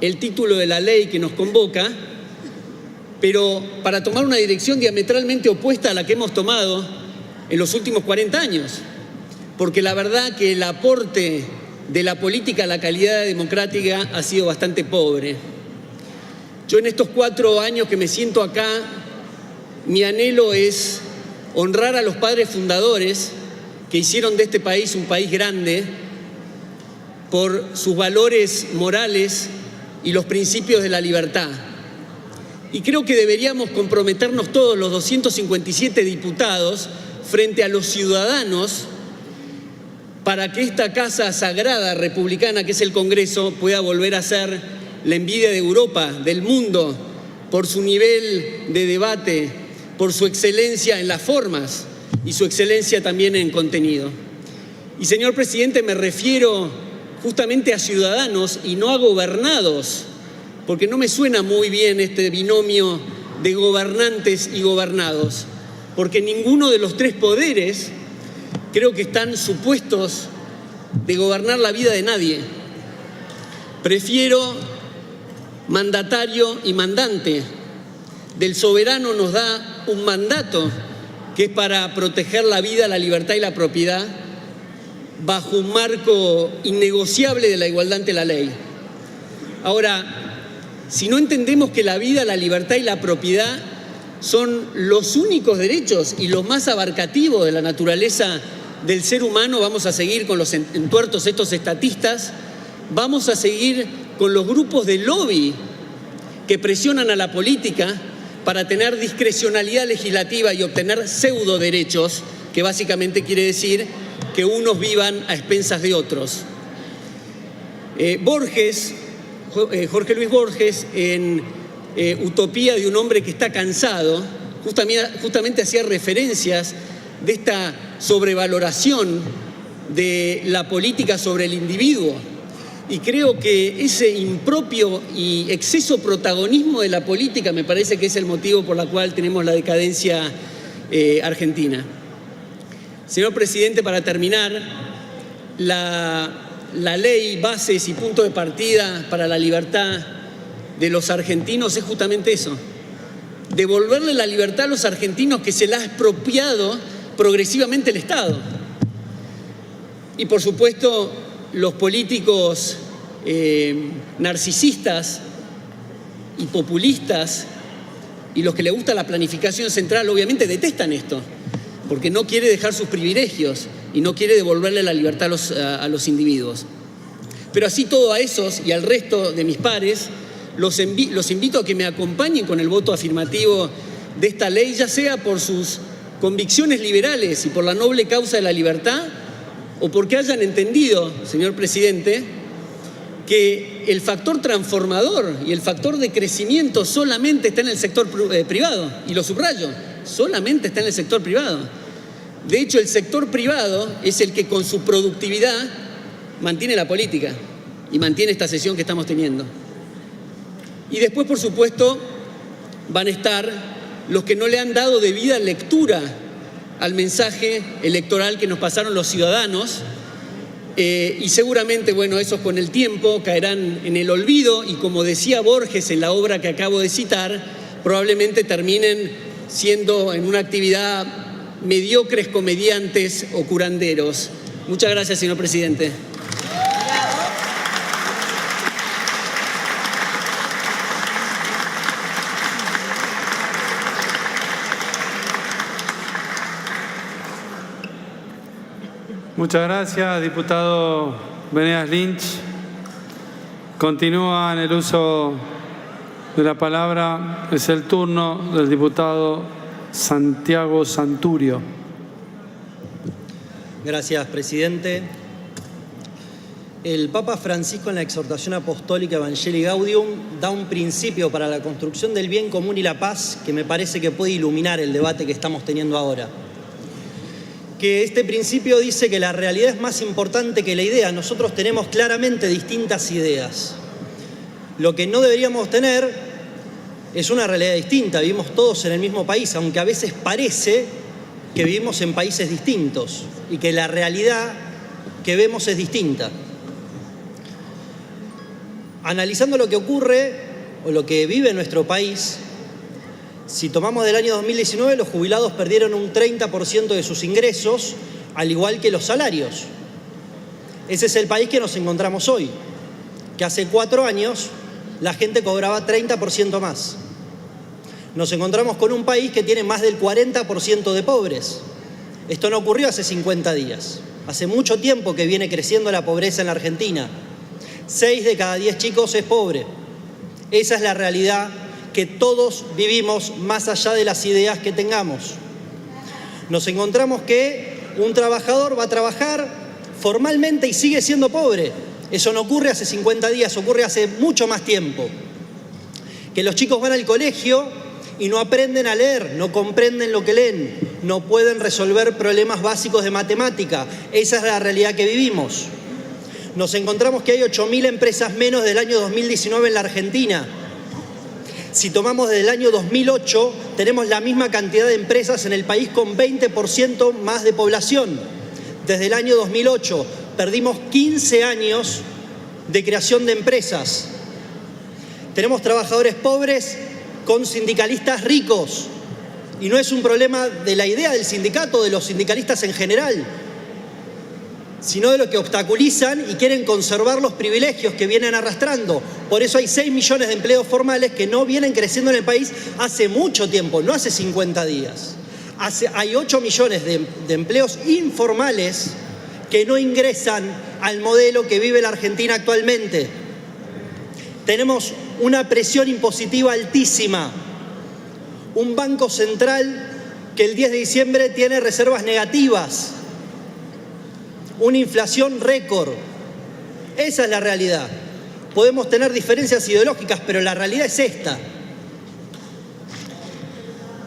el título de la ley que nos convoca, pero para tomar una dirección diametralmente opuesta a la que hemos tomado en los últimos 40 años. Porque la verdad que el aporte de la política a la calidad democrática ha sido bastante pobre. Yo en estos 4 años que me siento acá, mi anhelo es honrar a los padres fundadores que hicieron de este país un país grande por sus valores morales y los principios de la libertad. Y creo que deberíamos comprometernos todos los 257 diputados frente a los ciudadanos para que esta casa sagrada republicana que es el Congreso pueda volver a ser la envidia de Europa, del mundo, por su nivel de debate, por su excelencia en las formas y su excelencia también en contenido. Y, señor presidente, me refiero justamente a ciudadanos y no a gobernados, porque no me suena muy bien este binomio de gobernantes y gobernados, porque ninguno de los 3 poderes creo que están supuestos de gobernar la vida de nadie. Prefiero mandatario y mandante. Del soberano nos da un mandato que es para proteger la vida, la libertad y la propiedad bajo un marco innegociable de la igualdad ante la ley. Ahora, si no entendemos que la vida, la libertad y la propiedad son los únicos derechos y los más abarcativos de la naturaleza del ser humano, vamos a seguir con los entuertos estos estatistas, vamos a seguir con los grupos de lobby que presionan a la política para tener discrecionalidad legislativa y obtener pseudo derechos, que básicamente quiere decir que unos vivan a expensas de otros. Jorge Luis Borges, en Utopía de un hombre que está cansado, justamente hacía referencias de esta sobrevaloración de la política sobre el individuo. Y creo que ese impropio y exceso protagonismo de la política me parece que es el motivo por el cual tenemos la decadencia argentina. Señor presidente, para terminar, la ley, bases y punto de partida para la libertad de los argentinos es justamente eso: devolverle la libertad a los argentinos que se la ha expropiado progresivamente el Estado. Y por supuesto, los políticos narcisistas y populistas y los que les gusta la planificación central obviamente detestan esto, porque no quiere dejar sus privilegios y no quiere devolverle la libertad a los individuos. Pero así todo a esos y al resto de mis pares, los invito a que me acompañen con el voto afirmativo de esta ley, ya sea por sus convicciones liberales y por la noble causa de la libertad, o porque hayan entendido, señor presidente, que el factor transformador y el factor de crecimiento solamente está en el sector privado, y lo subrayo, solamente está en el sector privado. De hecho, el sector privado es el que con su productividad mantiene la política y mantiene esta sesión que estamos teniendo. Y después, por supuesto, van a estar los que no le han dado debida lectura al mensaje electoral que nos pasaron los ciudadanos, y seguramente, bueno, esos con el tiempo caerán en el olvido y, como decía Borges en la obra que acabo de citar, probablemente terminen siendo en una actividad mediocres comediantes o curanderos. Muchas gracias, señor presidente. Muchas gracias, diputado Venegas Lynch. Continúa en el uso de la palabra. Es el turno del diputado Santiago Santurio. Gracias, presidente. El Papa Francisco, en la exhortación apostólica Evangelii Gaudium, da un principio para la construcción del bien común y la paz que me parece que puede iluminar el debate que estamos teniendo ahora. Que este principio dice que la realidad es más importante que la idea. Nosotros tenemos claramente distintas ideas. Lo que no deberíamos tener es una realidad distinta. Vivimos todos en el mismo país, aunque a veces parece que vivimos en países distintos y que la realidad que vemos es distinta. Analizando lo que ocurre o lo que vive nuestro país, si tomamos del año 2019, los jubilados perdieron un 30% de sus ingresos, al igual que los salarios. Ese es el país que nos encontramos hoy, que hace 4 años la gente cobraba 30% más. Nos encontramos con un país que tiene más del 40% de pobres. Esto no ocurrió hace 50 días. Hace mucho tiempo que viene creciendo la pobreza en la Argentina. 6 de cada 10 chicos es pobre. Esa es la realidad que todos vivimos, más allá de las ideas que tengamos. Nos encontramos que un trabajador va a trabajar formalmente y sigue siendo pobre. Eso no ocurre hace 50 días, ocurre hace mucho más tiempo. Que los chicos van al colegio y no aprenden a leer, no comprenden lo que leen, no pueden resolver problemas básicos de matemática. Esa es la realidad que vivimos. Nos encontramos que hay 8.000 empresas menos del año 2019 en la Argentina. Si tomamos desde el año 2008, tenemos la misma cantidad de empresas en el país con 20% más de población. Desde el año 2008 perdimos 15 años de creación de empresas. Tenemos trabajadores pobres con sindicalistas ricos. Y no es un problema de la idea del sindicato, de los sindicalistas en general, sino de los que obstaculizan y quieren conservar los privilegios que vienen arrastrando. Por eso hay 6 millones de empleos formales que no vienen creciendo en el país hace mucho tiempo, no hace 50 días. Hay 8 millones de empleos informales que no ingresan al modelo que vive la Argentina actualmente. Tenemos una presión impositiva altísima. Un banco central que el 10 de diciembre tiene reservas negativas. Una inflación récord. Esa es la realidad. Podemos tener diferencias ideológicas, pero la realidad es esta.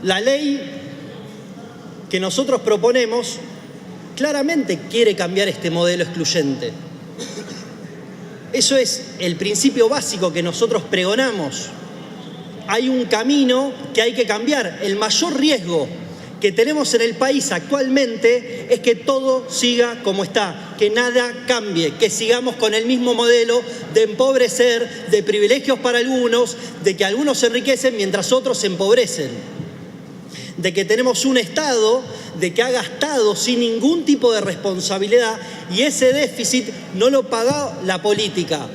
La ley que nosotros proponemos claramente quiere cambiar este modelo excluyente. Eso es el principio básico que nosotros pregonamos. Hay un camino que hay que cambiar. El mayor riesgo que tenemos en el país actualmente es que todo siga como está, que nada cambie, que sigamos con el mismo modelo de empobrecer, de privilegios para algunos, de que algunos se enriquecen mientras otros se empobrecen, de que tenemos un Estado de que ha gastado sin ningún tipo de responsabilidad y ese déficit no lo pagó la política,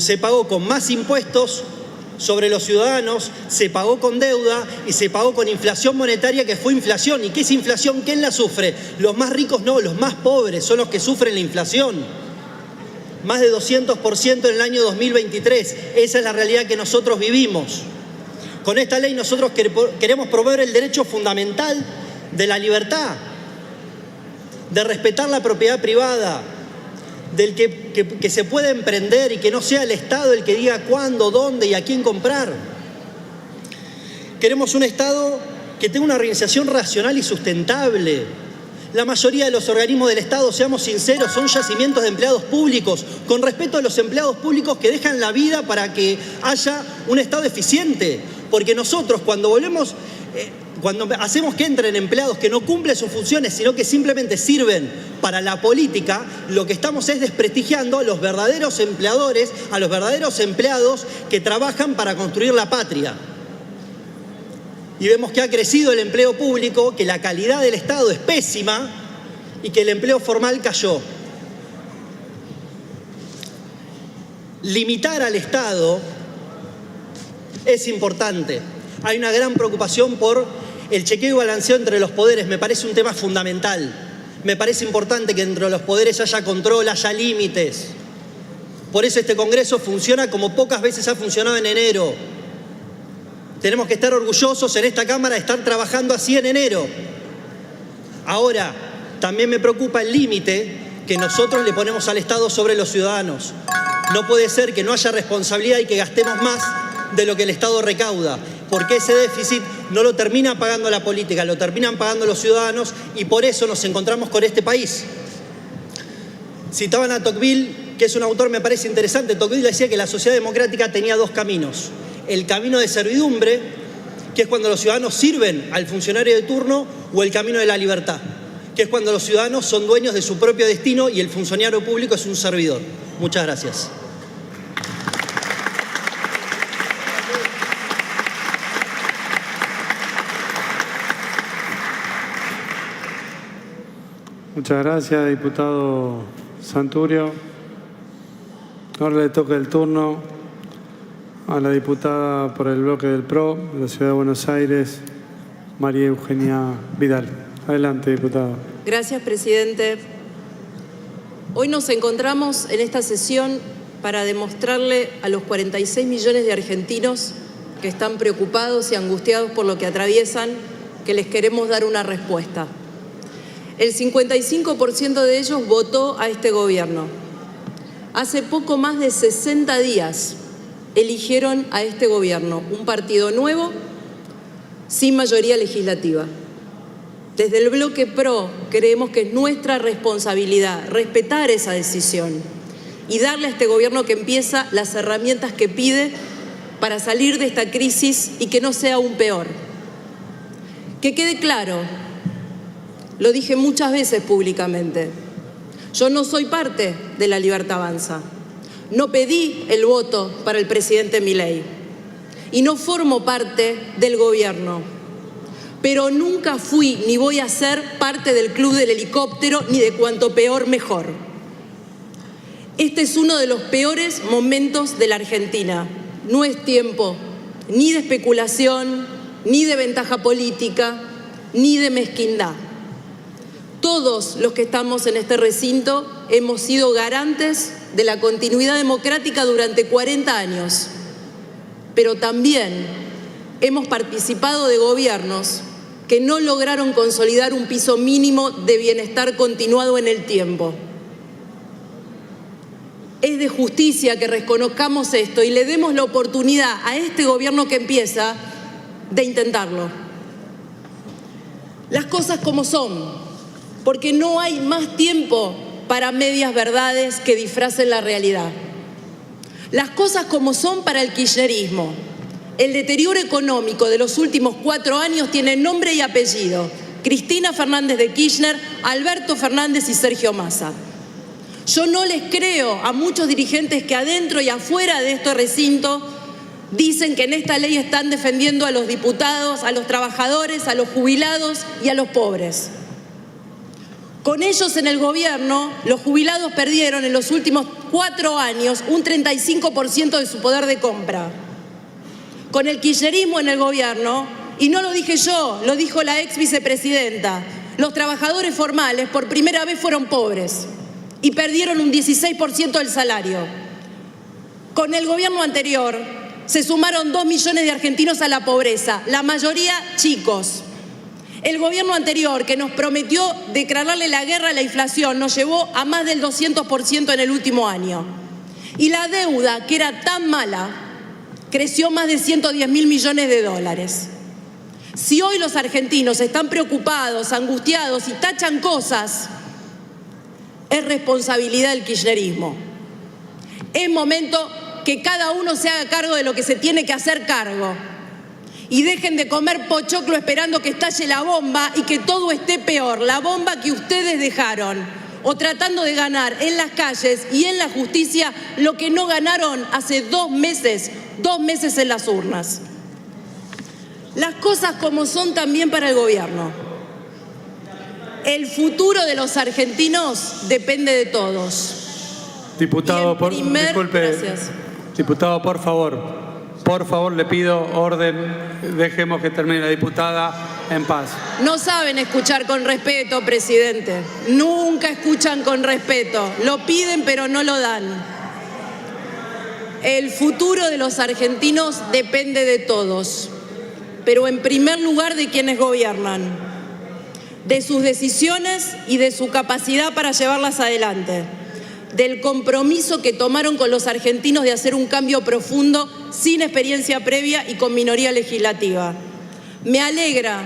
se pagó con más impuestos sobre los ciudadanos, se pagó con deuda y se pagó con inflación monetaria que fue inflación. ¿Y qué es inflación? ¿Quién la sufre? Los más ricos no, los más pobres son los que sufren la inflación. más de 200% en el año 2023. Esa es la realidad que nosotros vivimos. Con esta ley nosotros queremos promover el derecho fundamental de la libertad, de respetar la propiedad privada, del que se pueda emprender y que no sea el Estado el que diga cuándo, dónde y a quién comprar. Queremos un Estado que tenga una organización racional y sustentable. La mayoría de los organismos del Estado, seamos sinceros, son yacimientos de empleados públicos, con respeto a los empleados públicos que dejan la vida para que haya un Estado eficiente. Porque nosotros cuando hacemos que entren empleados que no cumplen sus funciones, sino que simplemente sirven para la política, lo que estamos es desprestigiando a los verdaderos empleadores, a los verdaderos empleados que trabajan para construir la patria. Y vemos que ha crecido el empleo público, que la calidad del Estado es pésima y que el empleo formal cayó. Limitar al Estado es importante. Hay una gran preocupación por el chequeo y balanceo entre los poderes. Me parece un tema fundamental. Me parece importante que entre los poderes haya control, haya límites. Por eso este Congreso funciona como pocas veces ha funcionado en enero. Tenemos que estar orgullosos en esta Cámara de estar trabajando así en enero. Ahora, también me preocupa el límite que nosotros le ponemos al Estado sobre los ciudadanos. No puede ser que no haya responsabilidad y que gastemos más de lo que el Estado recauda, porque ese déficit no lo termina pagando la política, lo terminan pagando los ciudadanos y por eso nos encontramos con este país. Citaban a Tocqueville, que es un autor me parece interesante. Tocqueville decía que la sociedad democrática tenía dos caminos. El camino de servidumbre, que es cuando los ciudadanos sirven al funcionario de turno, o el camino de la libertad, que es cuando los ciudadanos son dueños de su propio destino y el funcionario público es un servidor. Muchas gracias. Muchas gracias, diputado Santurio. Ahora le toca el turno a la diputada por el bloque del PRO de la Ciudad de Buenos Aires, María Eugenia Vidal. Adelante, diputada. Gracias, presidente. Hoy nos encontramos en esta sesión para demostrarle a los 46 millones de argentinos que están preocupados y angustiados por lo que atraviesan que les queremos dar una respuesta. El 55% de ellos votó a este gobierno. Hace poco más de 60 días eligieron a este gobierno, un partido nuevo, sin mayoría legislativa. Desde el bloque PRO creemos que es nuestra responsabilidad respetar esa decisión y darle a este gobierno que empieza las herramientas que pide para salir de esta crisis y que no sea aún peor. Que quede claro, lo dije muchas veces públicamente, yo no soy parte de La Libertad Avanza. No pedí el voto para el presidente Milei y no formo parte del gobierno, pero nunca fui ni voy a ser parte del club del helicóptero ni de cuanto peor mejor. Este es uno de los peores momentos de la Argentina. No es tiempo ni de especulación, ni de ventaja política, ni de mezquindad. Todos los que estamos en este recinto hemos sido garantes de la continuidad democrática durante 40 años, pero también hemos participado de gobiernos que no lograron consolidar un piso mínimo de bienestar continuado en el tiempo. Es de justicia que reconozcamos esto y le demos la oportunidad a este gobierno que empieza de intentarlo. Las cosas como son, porque no hay más tiempo para medias verdades que disfracen la realidad. Las cosas como son para el kirchnerismo. El deterioro económico de los últimos 4 años tiene nombre y apellido. Cristina Fernández de Kirchner, Alberto Fernández y Sergio Massa. Yo no les creo a muchos dirigentes que adentro y afuera de este recinto dicen que en esta ley están defendiendo a los diputados, a los trabajadores, a los jubilados y a los pobres. Con ellos en el gobierno, los jubilados perdieron en los últimos 4 años un 35% de su poder de compra. Con el kirchnerismo en el gobierno, y no lo dije yo, lo dijo la ex vicepresidenta, los trabajadores formales por primera vez fueron pobres. y perdieron un 16% del salario. Con el gobierno anterior se sumaron 2 millones de argentinos a la pobreza, la mayoría chicos. El gobierno anterior, que nos prometió declararle la guerra a la inflación, nos llevó a más del 200% en el último año. Y la deuda, que era tan mala, creció más de 110.000 millones de dólares. Si hoy los argentinos están preocupados, angustiados y tachan cosas, es responsabilidad del kirchnerismo. Es momento que cada uno se haga cargo de lo que se tiene que hacer cargo. Y dejen de comer pochoclo esperando que estalle la bomba y que todo esté peor, la bomba que ustedes dejaron, o tratando de ganar en las calles y en la justicia lo que no ganaron hace 2 meses en las urnas. Las cosas como son también para el gobierno. El futuro de los argentinos depende de todos. Diputado, disculpe. Gracias. Diputado, por favor, le pido orden, dejemos que termine la diputada en paz. No saben escuchar con respeto, presidente. Nunca escuchan con respeto. Lo piden, pero no lo dan. El futuro de los argentinos depende de todos, pero en primer lugar de quienes gobiernan, de sus decisiones y de su capacidad para llevarlas adelante, del compromiso que tomaron con los argentinos de hacer un cambio profundo sin experiencia previa y con minoría legislativa. Me alegra,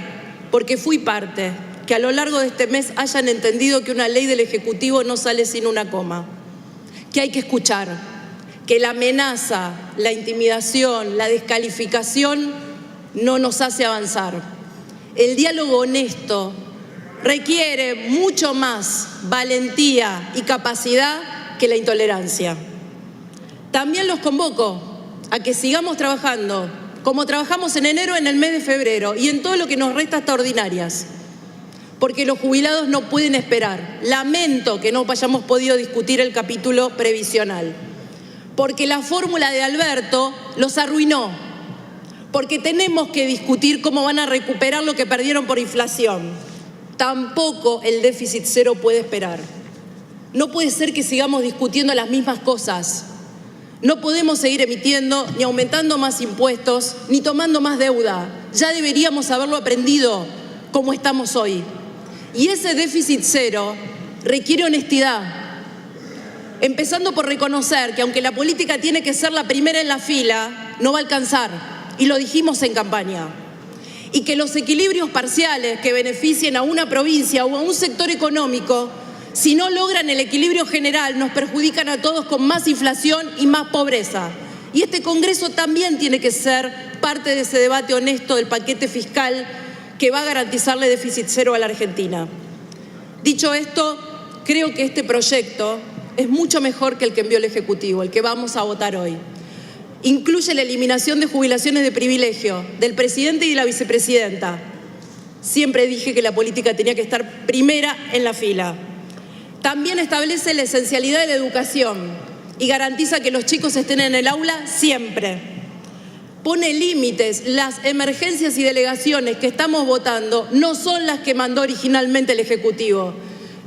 porque fui parte, que a lo largo de este mes hayan entendido que una ley del Ejecutivo no sale sin una coma, que hay que escuchar, que la amenaza, la intimidación, la descalificación no nos hace avanzar. El diálogo honesto requiere mucho más valentía y capacidad que la intolerancia. También los convoco a que sigamos trabajando como trabajamos en enero, en el mes de febrero y en todo lo que nos resta hasta ordinarias, porque los jubilados no pueden esperar. Lamento que no hayamos podido discutir el capítulo previsional, porque la fórmula de Alberto los arruinó, porque tenemos que discutir cómo van a recuperar lo que perdieron por inflación. Tampoco el déficit cero puede esperar. No puede ser que sigamos discutiendo las mismas cosas. No podemos seguir emitiendo, ni aumentando más impuestos, ni tomando más deuda. Ya deberíamos haberlo aprendido como estamos hoy. Y ese déficit cero requiere honestidad, empezando por reconocer que aunque la política tiene que ser la primera en la fila, no va a alcanzar, y lo dijimos en campaña. Y que los equilibrios parciales que beneficien a una provincia o a un sector económico, si no logran el equilibrio general, nos perjudican a todos con más inflación y más pobreza. Y este Congreso también tiene que ser parte de ese debate honesto del paquete fiscal que va a garantizarle déficit cero a la Argentina. Dicho esto, creo que este proyecto es mucho mejor que el que envió el Ejecutivo, el que vamos a votar hoy. Incluye la eliminación de jubilaciones de privilegio del presidente y de la vicepresidenta. Siempre dije que la política tenía que estar primera en la fila. También establece la esencialidad de la educación y garantiza que los chicos estén en el aula siempre. Pone límites. Las emergencias y delegaciones que estamos votando no son las que mandó originalmente el Ejecutivo.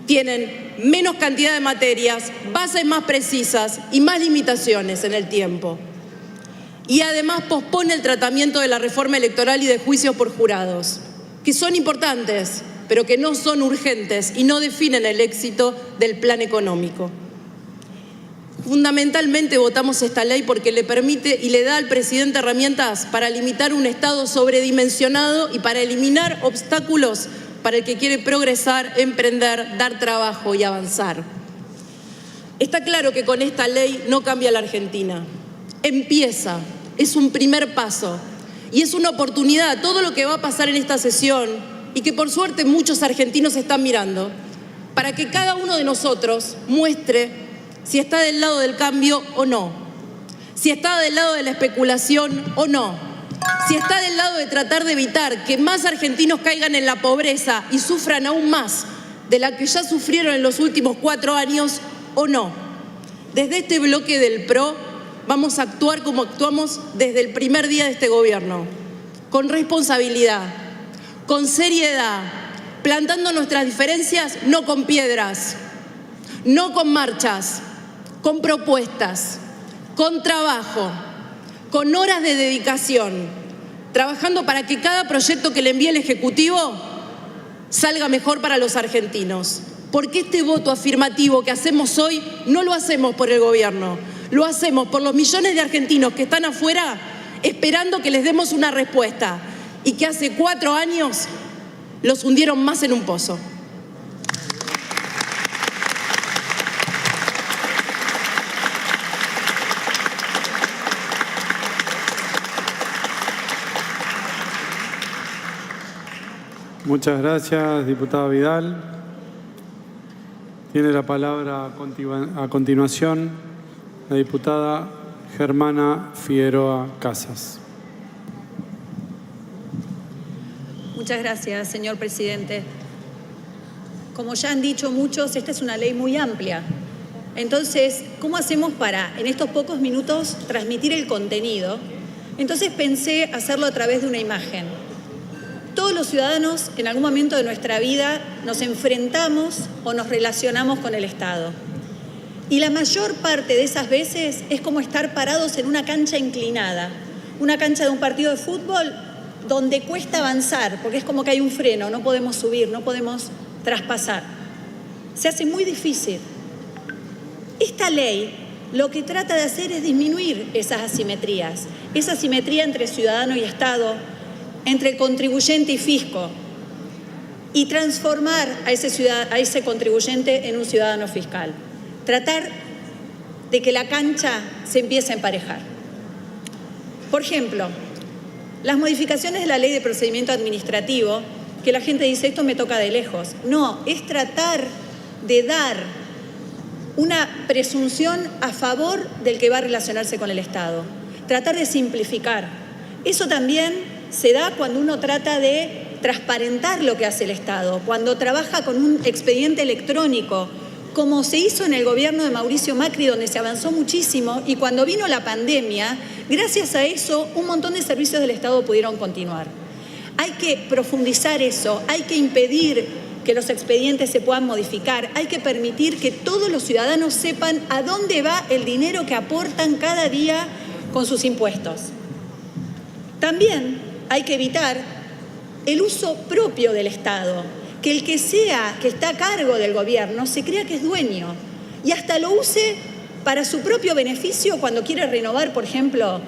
Tienen menos cantidad de materias, bases más precisas y más limitaciones en el tiempo. Y además pospone el tratamiento de la reforma electoral y de juicios por jurados, que son importantes, pero que no son urgentes y no definen el éxito del plan económico. Fundamentalmente votamos esta ley porque le permite y le da al presidente herramientas para limitar un Estado sobredimensionado y para eliminar obstáculos para el que quiere progresar, emprender, dar trabajo y avanzar. Está claro que con esta ley no cambia la Argentina. Empieza, es un primer paso y es una oportunidad. Todo lo que va a pasar en esta sesión y que por suerte muchos argentinos están mirando, para que cada uno de nosotros muestre si está del lado del cambio o no, si está del lado de la especulación o no, si está del lado de tratar de evitar que más argentinos caigan en la pobreza y sufran aún más de la que ya sufrieron en los últimos 4 años o no. Desde este bloque del PRO vamos a actuar como actuamos desde el primer día de este gobierno, con responsabilidad, con seriedad, plantando nuestras diferencias no con piedras, no con marchas, con propuestas, con trabajo, con horas de dedicación, trabajando para que cada proyecto que le envíe el Ejecutivo salga mejor para los argentinos. Porque este voto afirmativo que hacemos hoy no lo hacemos por el gobierno, lo hacemos por los millones de argentinos que están afuera esperando que les demos una respuesta y que hace 4 años los hundieron más en un pozo. Muchas gracias, diputada Vidal. Tiene la palabra a continuación la diputada Germana Figueroa Casas. Muchas gracias, señor presidente. Como ya han dicho muchos, esta es una ley muy amplia. Entonces, ¿cómo hacemos para, en estos pocos minutos, transmitir el contenido? Entonces pensé hacerlo a través de una imagen. Todos los ciudadanos, en algún momento de nuestra vida, nos enfrentamos o nos relacionamos con el Estado. Y la mayor parte de esas veces es como estar parados en una cancha inclinada, una cancha de un partido de fútbol donde cuesta avanzar, porque es como que hay un freno, no podemos subir, no podemos traspasar. Se hace muy difícil. Esta ley lo que trata de hacer es disminuir esas asimetrías, esa asimetría entre ciudadano y Estado, entre el contribuyente y fisco, y transformar a ese contribuyente en un ciudadano fiscal. Tratar de que la cancha se empiece a emparejar. Por ejemplo, las modificaciones de la Ley de Procedimiento Administrativo, que la gente dice, esto me toca de lejos. No, es tratar de dar una presunción a favor del que va a relacionarse con el Estado. Tratar de simplificar. Eso también se da cuando uno trata de transparentar lo que hace el Estado, cuando trabaja con un expediente electrónico, como se hizo en el gobierno de Mauricio Macri, donde se avanzó muchísimo, y cuando vino la pandemia, gracias a eso, un montón de servicios del Estado pudieron continuar. Hay que profundizar eso, hay que impedir que los expedientes se puedan modificar, hay que permitir que todos los ciudadanos sepan a dónde va el dinero que aportan cada día con sus impuestos. También hay que evitar el uso propio del Estado, que el que está a cargo del gobierno se crea que es dueño y hasta lo use para su propio beneficio cuando quiere renovar, por ejemplo,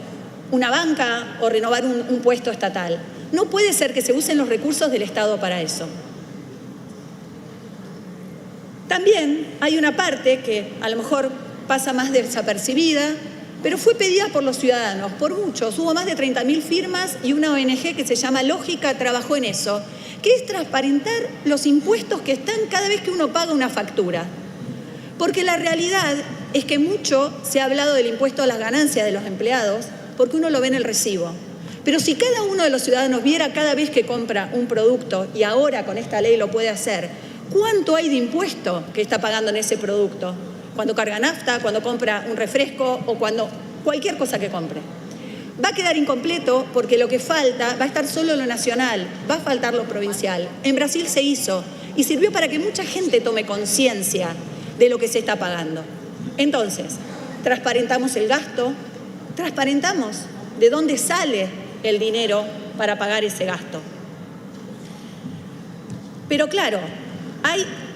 una banca o renovar un puesto estatal. No puede ser que se usen los recursos del Estado para eso. También hay una parte que a lo mejor pasa más desapercibida, pero fue pedida por los ciudadanos, por muchos. Hubo más de 30.000 firmas y una ONG que se llama Lógica trabajó en eso, que es transparentar los impuestos que están cada vez que uno paga una factura. Porque la realidad es que mucho se ha hablado del impuesto a las ganancias de los empleados, porque uno lo ve en el recibo. Pero si cada uno de los ciudadanos viera cada vez que compra un producto, y ahora con esta ley lo puede hacer, ¿cuánto hay de impuesto que está pagando en ese producto? Cuando carga nafta, cuando compra un refresco o cuando cualquier cosa que compre. Va a quedar incompleto porque lo que falta va a estar solo lo nacional, va a faltar lo provincial. En Brasil se hizo y sirvió para que mucha gente tome conciencia de lo que se está pagando. Entonces, transparentamos el gasto, transparentamos de dónde sale el dinero para pagar ese gasto. Pero claro,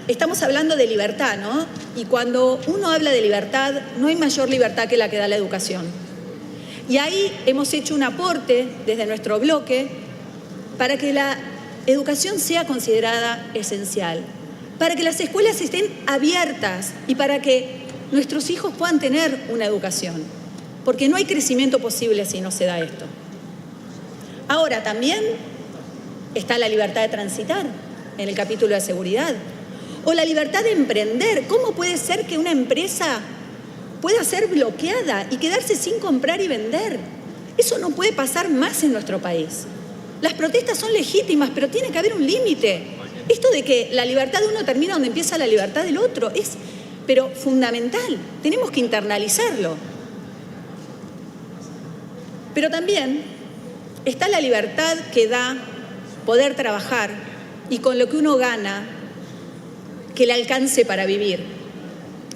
estamos hablando de libertad, ¿no? Y cuando uno habla de libertad, no hay mayor libertad que la que da la educación. Y ahí hemos hecho un aporte desde nuestro bloque para que la educación sea considerada esencial, para que las escuelas estén abiertas y para que nuestros hijos puedan tener una educación, porque no hay crecimiento posible si no se da esto. Ahora, también está la libertad de transitar en el capítulo de seguridad, o la libertad de emprender. ¿Cómo puede ser que una empresa pueda ser bloqueada y quedarse sin comprar y vender? Eso no puede pasar más en nuestro país. Las protestas son legítimas, pero tiene que haber un límite. Esto de que la libertad de uno termina donde empieza la libertad del otro es, pero fundamental. Tenemos que internalizarlo. Pero también está la libertad que da poder trabajar y con lo que uno gana, que le alcance para vivir.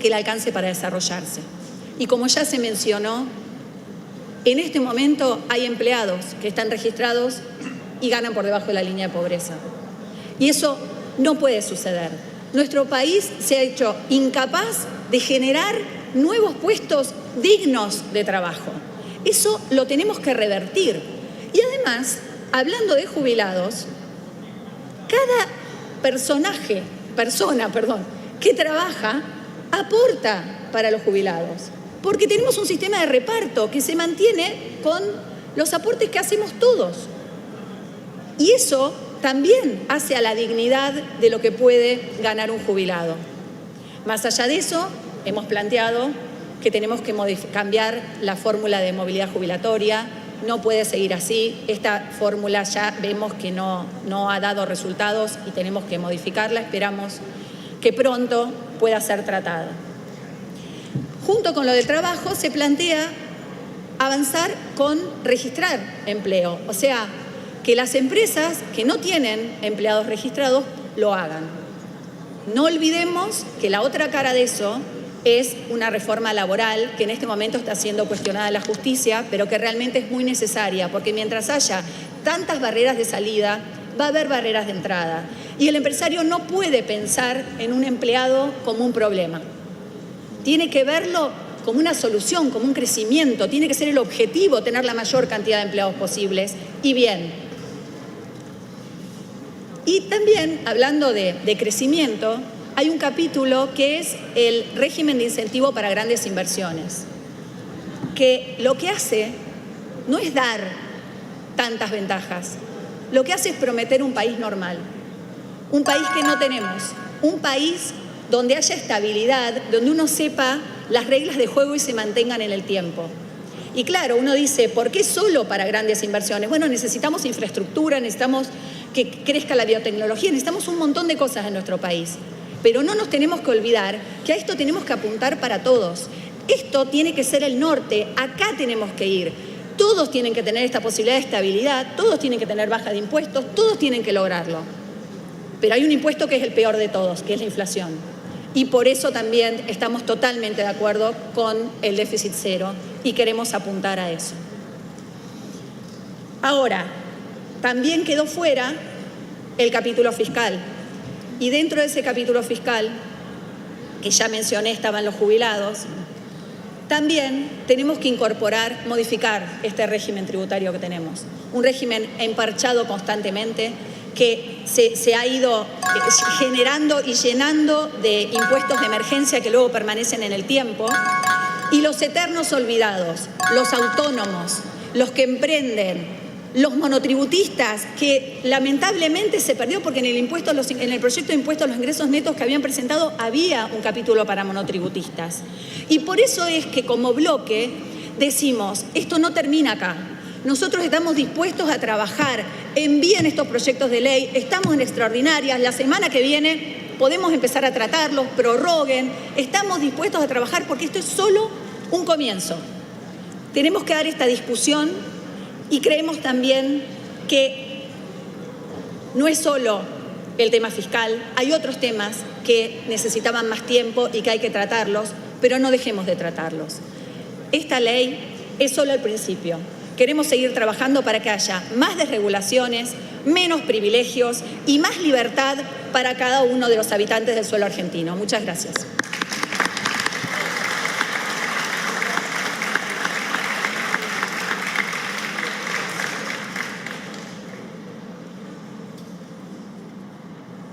que le alcance para desarrollarse. Y como ya se mencionó, en este momento hay empleados que están registrados y ganan por debajo de la línea de pobreza. Y eso no puede suceder. Nuestro país se ha hecho incapaz de generar nuevos puestos dignos de trabajo. Eso lo tenemos que revertir. Y además, hablando de jubilados, cada persona que trabaja aporta para los jubilados, porque tenemos un sistema de reparto que se mantiene con los aportes que hacemos todos. Y eso también hace a la dignidad de lo que puede ganar un jubilado. Más allá de eso, hemos planteado que tenemos que cambiar la fórmula de movilidad jubilatoria. No puede seguir así. Esta fórmula ya vemos que no ha dado resultados y tenemos que modificarla. Esperamos que pronto pueda ser tratada. Junto con lo del trabajo se plantea avanzar con registrar empleo, o sea, que las empresas que no tienen empleados registrados lo hagan. No olvidemos que la otra cara de eso es una reforma laboral que en este momento está siendo cuestionada en la justicia, pero que realmente es muy necesaria, porque mientras haya tantas barreras de salida, va a haber barreras de entrada. Y el empresario no puede pensar en un empleado como un problema. Tiene que verlo como una solución, como un crecimiento. Tiene que ser el objetivo, tener la mayor cantidad de empleados posibles y bien. Y también, hablando de crecimiento, hay un capítulo que es el régimen de incentivo para grandes inversiones, que lo que hace no es dar tantas ventajas, lo que hace es prometer un país normal, un país que no tenemos, un país donde haya estabilidad, donde uno sepa las reglas de juego y se mantengan en el tiempo. Y claro, uno dice, ¿por qué solo para grandes inversiones? Bueno, necesitamos infraestructura, necesitamos que crezca la biotecnología, necesitamos un montón de cosas en nuestro país. Pero no nos tenemos que olvidar que a esto tenemos que apuntar para todos. Esto tiene que ser el norte, acá tenemos que ir. Todos tienen que tener esta posibilidad de estabilidad, todos tienen que tener baja de impuestos, todos tienen que lograrlo. Pero hay un impuesto que es el peor de todos, que es la inflación. Y por eso también estamos totalmente de acuerdo con el déficit cero y queremos apuntar a eso. Ahora, también quedó fuera el capítulo fiscal. Y dentro de ese capítulo fiscal, que ya mencioné, estaban los jubilados, también tenemos que incorporar, modificar este régimen tributario que tenemos. Un régimen emparchado constantemente, que se ha ido generando y llenando de impuestos de emergencia que luego permanecen en el tiempo, y los eternos olvidados, los autónomos, los que emprenden, los monotributistas, que lamentablemente se perdió porque en el proyecto de impuesto a los ingresos netos que habían presentado había un capítulo para monotributistas. Y por eso es que como bloque decimos, esto no termina acá. Nosotros estamos dispuestos a trabajar, envíen estos proyectos de ley, estamos en extraordinarias, la semana que viene podemos empezar a tratarlos, prorroguen, estamos dispuestos a trabajar porque esto es solo un comienzo. Tenemos que dar esta discusión y creemos también que no es solo el tema fiscal, hay otros temas que necesitaban más tiempo y que hay que tratarlos, pero no dejemos de tratarlos. Esta ley es solo el principio. Queremos seguir trabajando para que haya más desregulaciones, menos privilegios y más libertad para cada uno de los habitantes del suelo argentino. Muchas gracias.